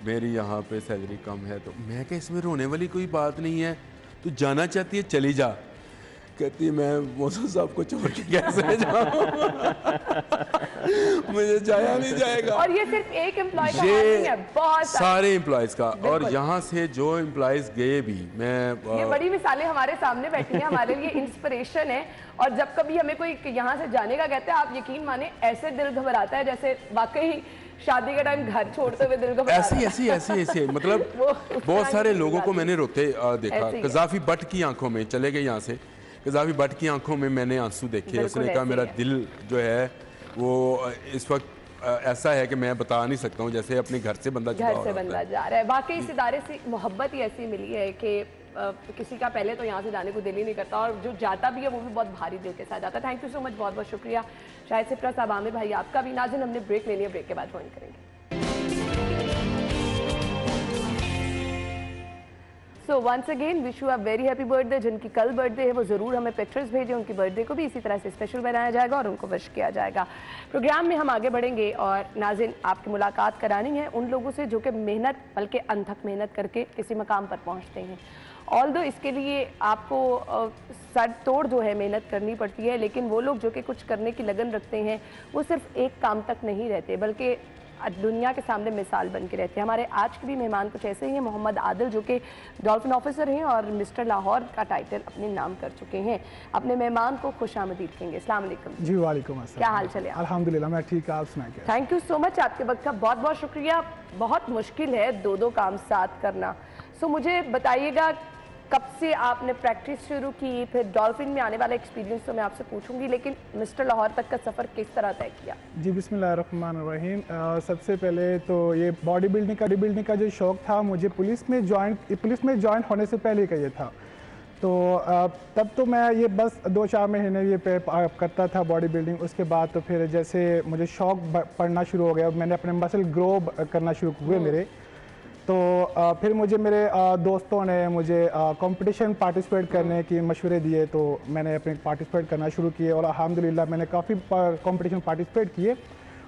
मेरी यहाँ पे सैलरी कम है, तो मैं क्या इसमें रोने वाली कोई बात नहीं है, तू जाना चाहती है चली जा। कहती है मैं मोहसिन साहब को छोड़ के कैसे जाऊँ मुझे जाया नहीं जाएगा। और ये सिर्फ एक एम्प्लॉय का नहीं है, बहुत सारे एम्प्लॉयज़ का। और यहाँ से जो एम्प्लॉयज़ गए भी, मैं ये बड़ी मिसालें हमारे सामने बैठी हैं, हमारे लिए इंस्पिरेशन है। और जब कभी हमें कोई यहाँ से जाने का कहता है, आप यकीन माने ऐसे दिल घबराता है जैसे वाकई शादी के टाइम घर छोड़ते हुए दिल घबराता है। ऐसी मतलब बहुत सारे लोगों को मैंने रोते देखा। कज़ाफ़ी भट्ट की आंखों में, चले गए यहाँ से, कज़ाफ़ी भट्ट की आंखों में मैंने आंसू देखे। उसने कहा मेरा दिल जो है वो इस वक्त ऐसा है कि मैं बता नहीं सकता हूँ, जैसे अपने घर से बंदा जा रहा है। वाकई इस इदारे से मोहब्बत ही ऐसी मिली है कि किसी का पहले तो यहाँ से जाने को दिल ही नहीं करता, और जो जाता भी है वो भी बहुत भारी दिल के साथ जाता है। थैंक यू सो मच, बहुत बहुत शुक्रिया शाहिद सिप्रा साहब, आमिर भाई आपका भी। नाज़रीन हमने ब्रेक लेनी है, ब्रेक के बाद ज्वाइन करेंगे। So once again wish you a very happy birthday. जिनकी कल बर्थडे है वो ज़रूर हमें पिक्चर्स भेजें, उनकी बर्थडे को भी इसी तरह से स्पेशल बनाया जाएगा और उनको विश किया जाएगा। प्रोग्राम में हम आगे बढ़ेंगे और नाज़रीन आपकी मुलाकात करानी है उन लोगों से जो कि मेहनत, बल्कि अनथक मेहनत करके किसी मकाम पर पहुँचते हैं। ऑल्दो इसके लिए आपको सर तोड़ जो है मेहनत करनी पड़ती है, लेकिन वो लोग जो कि कुछ करने की लगन रखते हैं वो सिर्फ एक काम तक नहीं रहते बल्कि दुनिया के सामने मिसाल बन के रहते हैं। हमारे आज के भी मेहमान कुछ ऐसे ही हैं। मोहम्मद आदिल जो कि डॉल्फिन ऑफिसर हैं और मिस्टर लाहौर का टाइटल अपने नाम कर चुके हैं। अपने मेहमान को खुशामदीद कहेंगे। अस्सलाम वालेकुम। जी वालेकुम अस्सलाम। क्या हाल चले? अल्हम्दुलिल्लाह मैं ठीक, आप सुनाइए? थैंक यू सो मच, आपके वक्त का बहुत बहुत शुक्रिया। बहुत मुश्किल है दो काम साथ करना। सो मुझे बताइएगा कब से आपने प्रैक्टिस शुरू की, फिर डॉल्फिन में आने वाला एक्सपीरियंस तो मैं आपसे पूछूंगी, लेकिन मिस्टर लाहौर तक का सफ़र किस तरह तय किया? जी बिस्मिल्लाहिर्रहमानिर्रहीम। सबसे पहले तो ये बॉडी बिल्डिंग का जो शौक़ था मुझे पुलिस में ज्वाइन होने से पहले का ये था। तो तब तो मैं ये बस 2-4 महीने ये पे करता था बॉडी बिल्डिंग। उसके बाद तो फिर जैसे मुझे शौक़ पड़ना शुरू हो गया, मैंने अपने मसल ग्रो करना शुरू हुए मेरे। तो फिर मुझे मेरे दोस्तों ने मुझे कंपटीशन पार्टिसिपेट करने की मशवरे दिए, तो मैंने अपने पार्टिसिपेट करना शुरू किए और अल्हम्दुलिल्लाह मैंने काफ़ी कंपटीशन पार्टिसिपेट किए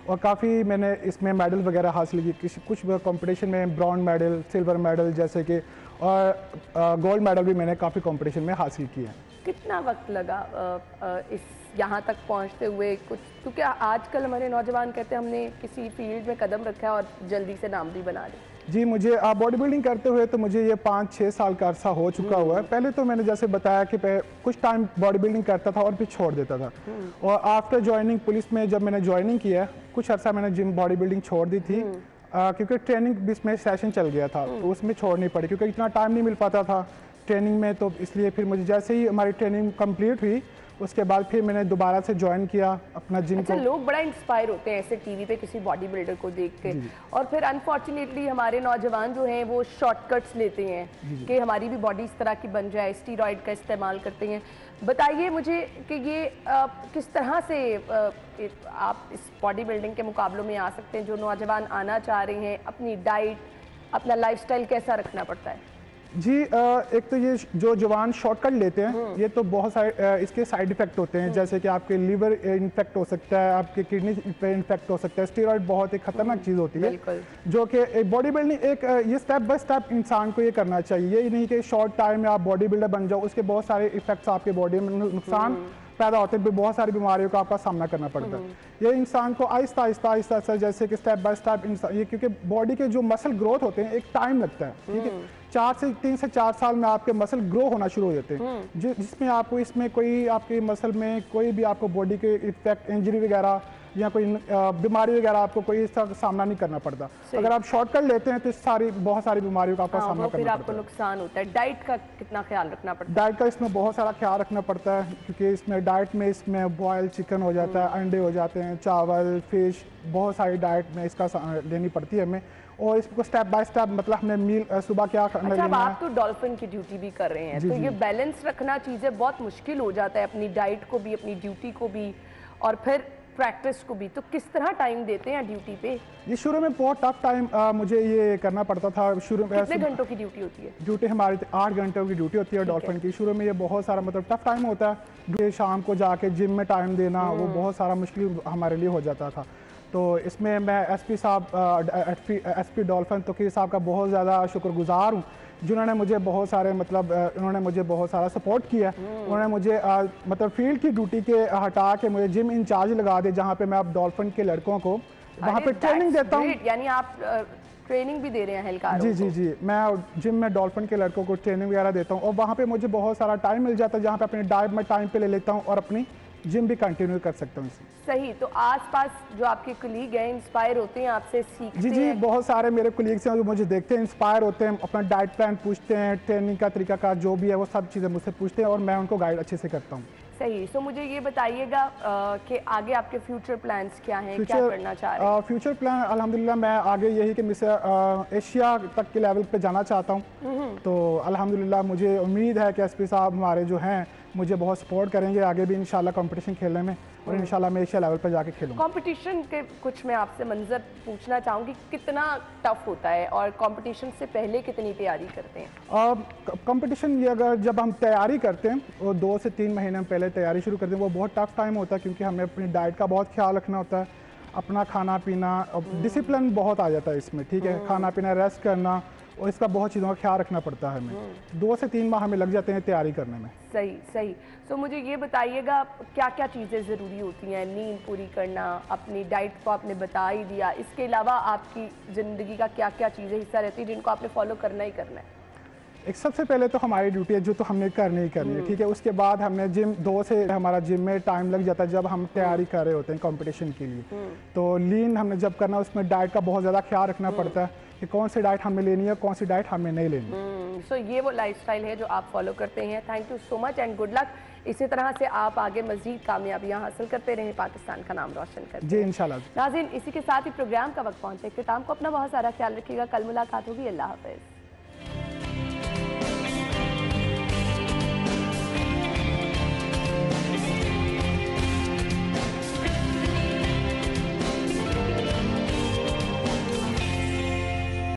और काफ़ी मैंने इसमें मेडल वगैरह हासिल किए, कुछ कंपटीशन में ब्रॉन्ज मेडल, सिल्वर मेडल जैसे कि, और गोल्ड मेडल भी मैंने काफ़ी कंपटीशन में हासिल किए हैं। कितना वक्त लगा इस यहाँ तक पहुँचते हुए कुछ, क्योंकि आजकल हमारे नौजवान कहते हैं हमने किसी फील्ड में कदम रखा है और जल्दी से नाम भी बना लिया? जी, मुझे बॉडी बिल्डिंग करते हुए तो मुझे ये 5-6 साल का अरसा हो चुका हुआ है। पहले तो मैंने जैसे बताया कि कुछ टाइम बॉडी बिल्डिंग करता था और फिर छोड़ देता था, और आफ्टर ज्वाइनिंग पुलिस में जब मैंने ज्वाइनिंग किया, कुछ अरसा मैंने जिम बॉडी बिल्डिंग छोड़ दी थी, क्योंकि ट्रेनिंग बीच में सेशन चल गया था, तो उसमें छोड़नी पड़ी क्योंकि इतना टाइम नहीं मिल पाता था ट्रेनिंग में। तो इसलिए फिर मुझे जैसे ही हमारी ट्रेनिंग कंप्लीट हुई, उसके बाद फिर मैंने दोबारा से ज्वाइन किया अपना जिम को। लोग बड़ा इंस्पायर होते हैं ऐसे टीवी पे किसी बॉडी बिल्डर को देख के, और फिर अनफॉर्चुनेटली हमारे नौजवान जो हैं वो शॉर्टकट्स लेते हैं कि हमारी भी बॉडी इस तरह की बन जाए, स्टीरॉयड का इस्तेमाल करते हैं। बताइए मुझे कि ये किस तरह से आप इस बॉडी बिल्डिंग के मुकाबलों में आ सकते हैं, जो नौजवान आना चाह रहे हैं, अपनी डाइट, अपना लाइफस्टाइल कैसा रखना पड़ता है? जी, एक तो ये जो जवान शॉर्टकट लेते हैं, ये तो बहुत सारे इसके साइड इफेक्ट होते हैं, जैसे कि आपके लीवर इन्फेक्ट हो सकता है, आपके किडनी पे इन्फेक्ट हो सकता है। स्टेरॉइड बहुत एक खतरनाक चीज़ होती है, जो कि बॉडी बिल्डिंग एक ये स्टेप बाय स्टेप इंसान को ये करना चाहिए। ये नहीं कि शॉर्ट टाइम में आप बॉडी बिल्डर बन जाओ, उसके बहुत सारे इफेक्ट्स आपके बॉडी में नुकसान पैदा होते हैं, बहुत सारी बीमारियों का आपका सामना करना पड़ता है। ये इंसान को आहिस्ता आहिस्ता जैसे कि स्टेप बाय स्टेप इंसान, ये क्योंकि बॉडी के जो मसल ग्रोथ होते हैं एक टाइम लगता है, ठीक है, 3 से 4 साल में आपके मसल ग्रो होना शुरू हो जाते हैं, जिसमें आपको इसमें कोई आपके मसल में कोई भी आपको बॉडी के इफेक्ट, इंजरी वगैरह या कोई बीमारी वगैरह आपको कोई इसका सामना नहीं करना पड़ता। अगर आप शॉर्टकट लेते हैं तो बहुत सारी बीमारियों का आपका सामना करना पड़ता है, आपको नुकसान होता है। डाइट का कितना ख्याल रखना पड़ता है? डाइट का इसमें बहुत सारा ख्याल रखना पड़ता है, क्योंकि इसमें डाइट में इसमें बॉयल चिकन हो जाता है, अंडे हो जाते हैं, चावल, फिश, बहुत सारी डाइट में इसका लेनी पड़ती है हमें, और इसको स्टेप बाय स्टेप, मतलब हमने मील सुबह क्या करना है। आप तो डॉल्फिन की ड्यूटी भी कर रहे हैं, तो ये बैलेंस रखना चीज़ें बहुत मुश्किल हो जाता है, अपनी डाइट को भी, अपनी ड्यूटी को भी, और फिर प्रैक्टिस को भी। तो किस तरह टाइम देते हैं ड्यूटी पे? ये शुरू में बहुत टफ टाइम मुझे ये करना पड़ता था। शुरू में कितने घंटों की ड्यूटी होती है? ड्यूटी हमारी 8 घंटों की ड्यूटी होती है डॉल्फिन की। शुरू में ये बहुत सारा मतलब टफ टाइम होता है, शाम को जाके जिम में टाइम देना, वो बहुत सारा मुश्किल हमारे लिए हो जाता था। तो इसमें मैं एसपी साहब, एसपी डॉल्फिन तोकीर साहब का बहुत ज़्यादा शुक्रगुजार हूँ, जिन्होंने मुझे बहुत सारे मतलब उन्होंने मुझे बहुत सारा सपोर्ट किया। उन्होंने मुझे मतलब फील्ड की ड्यूटी के हटा के मुझे जिम इंचार्ज लगा दे, जहाँ पे मैं अब डॉल्फिन के लड़कों को वहाँ पे ट्रेनिंग देता हूँ। यानी आप ट्रेनिंग भी दे रहे हैं एहलकारों को? जी, मैं जिम में डॉल्फिन के लड़कों को ट्रेनिंग वगैरह देता हूँ, और वहाँ पे मुझे बहुत सारा टाइम मिल जाता है, जहाँ पे अपनी डाइट में टाइम पे ले लेता हूँ और अपनी जिम भी कंटिन्यू कर सकता हूँ। सही। तो आसपास जो आपके कुलीग हैं इंस्पायर होते हैं आपसे, सीखते हैं? जी, बहुत सारे मेरे कुलीग्स हैं जो मुझे देखते हैं, इंस्पायर होते हैं, अपना डाइट प्लान पूछते हैं, ट्रेनिंग का तरीका का जो भी है वो सब चीज़ें मुझसे पूछते हैं, और मैं उनको गाइड अच्छे से करता हूँ। सही। तो मुझे ये बताइएगा कि आगे आपके फ्यूचर प्लान्स क्या हैं, क्या करना चाह रहे हैं? फ्यूचर प्लान अल्हम्दुलिल्लाह मैं आगे यही कि मैं एशिया तक के लेवल पे जाना चाहता हूँ। तो अल्हम्दुलिल्लाह मुझे उम्मीद है कि एसपी साहब हमारे जो हैं मुझे बहुत सपोर्ट करेंगे आगे भी इंशाल्लाह कंपटीशन खेलने में, और इंशाल्लाह मैं एशिया लेवल पर जाके खेलूँगा। कंपटीशन के कुछ मैं आपसे मंजर पूछना चाहूँगी, कितना टफ होता है और कंपटीशन से पहले कितनी तैयारी करते हैं? कंपटीशन ये अगर जब हम तैयारी करते हैं वो 2 से 3 महीने पहले तैयारी शुरू करते हैं, वो बहुत टफ टाइम होता है, क्योंकि हमें अपनी डाइट का बहुत ख्याल रखना होता है, अपना खाना पीना, डिसिप्लिन बहुत आ जाता है इसमें, ठीक है, खाना पीना, रेस्ट करना, और इसका बहुत चीज़ों का ख्याल रखना पड़ता है हमें। 2 से 3 माह हमें लग जाते हैं तैयारी करने में। सही। तो मुझे ये बताइएगा क्या क्या चीज़ें ज़रूरी होती हैं? नींद पूरी करना, अपनी डाइट को आपने बता ही दिया, इसके अलावा आपकी ज़िंदगी का क्या क्या चीज़ें हिस्सा रहती है जिनको आपने फॉलो करना ही करना है? एक सबसे पहले तो हमारी ड्यूटी है जो तो हमने करनी ही करनी है, ठीक है। उसके बाद हमने जिम 2 से हमारा जिम में टाइम लग जाता है जब हम तैयारी कर रहे होते हैं कंपटीशन के लिए। तो लीन हमने जब करना उसमें डाइट का बहुत ज़्यादा ख्याल रखना पड़ता है कि कौन सी डाइट हमें लेनी है, कौन सी डाइट हमें नहीं लेनी। सो ये वो लाइफस्टाइल है जो आप फॉलो करते हैं। Thank you so much and good luck. इसी तरह से आप आगे मजीद कामयाबियाँ हासिल करते रहें, पाकिस्तान का नाम रोशन करते जी इंशाल्लाह। नाज़रीन, इसी के साथ ही प्रोग्राम का वक्त पहुँचे इख्तिताम को। अपना बहुत सारा ख्याल रखिएगा। कल मुलाकात होगी। अल्लाह हाफ़िज़।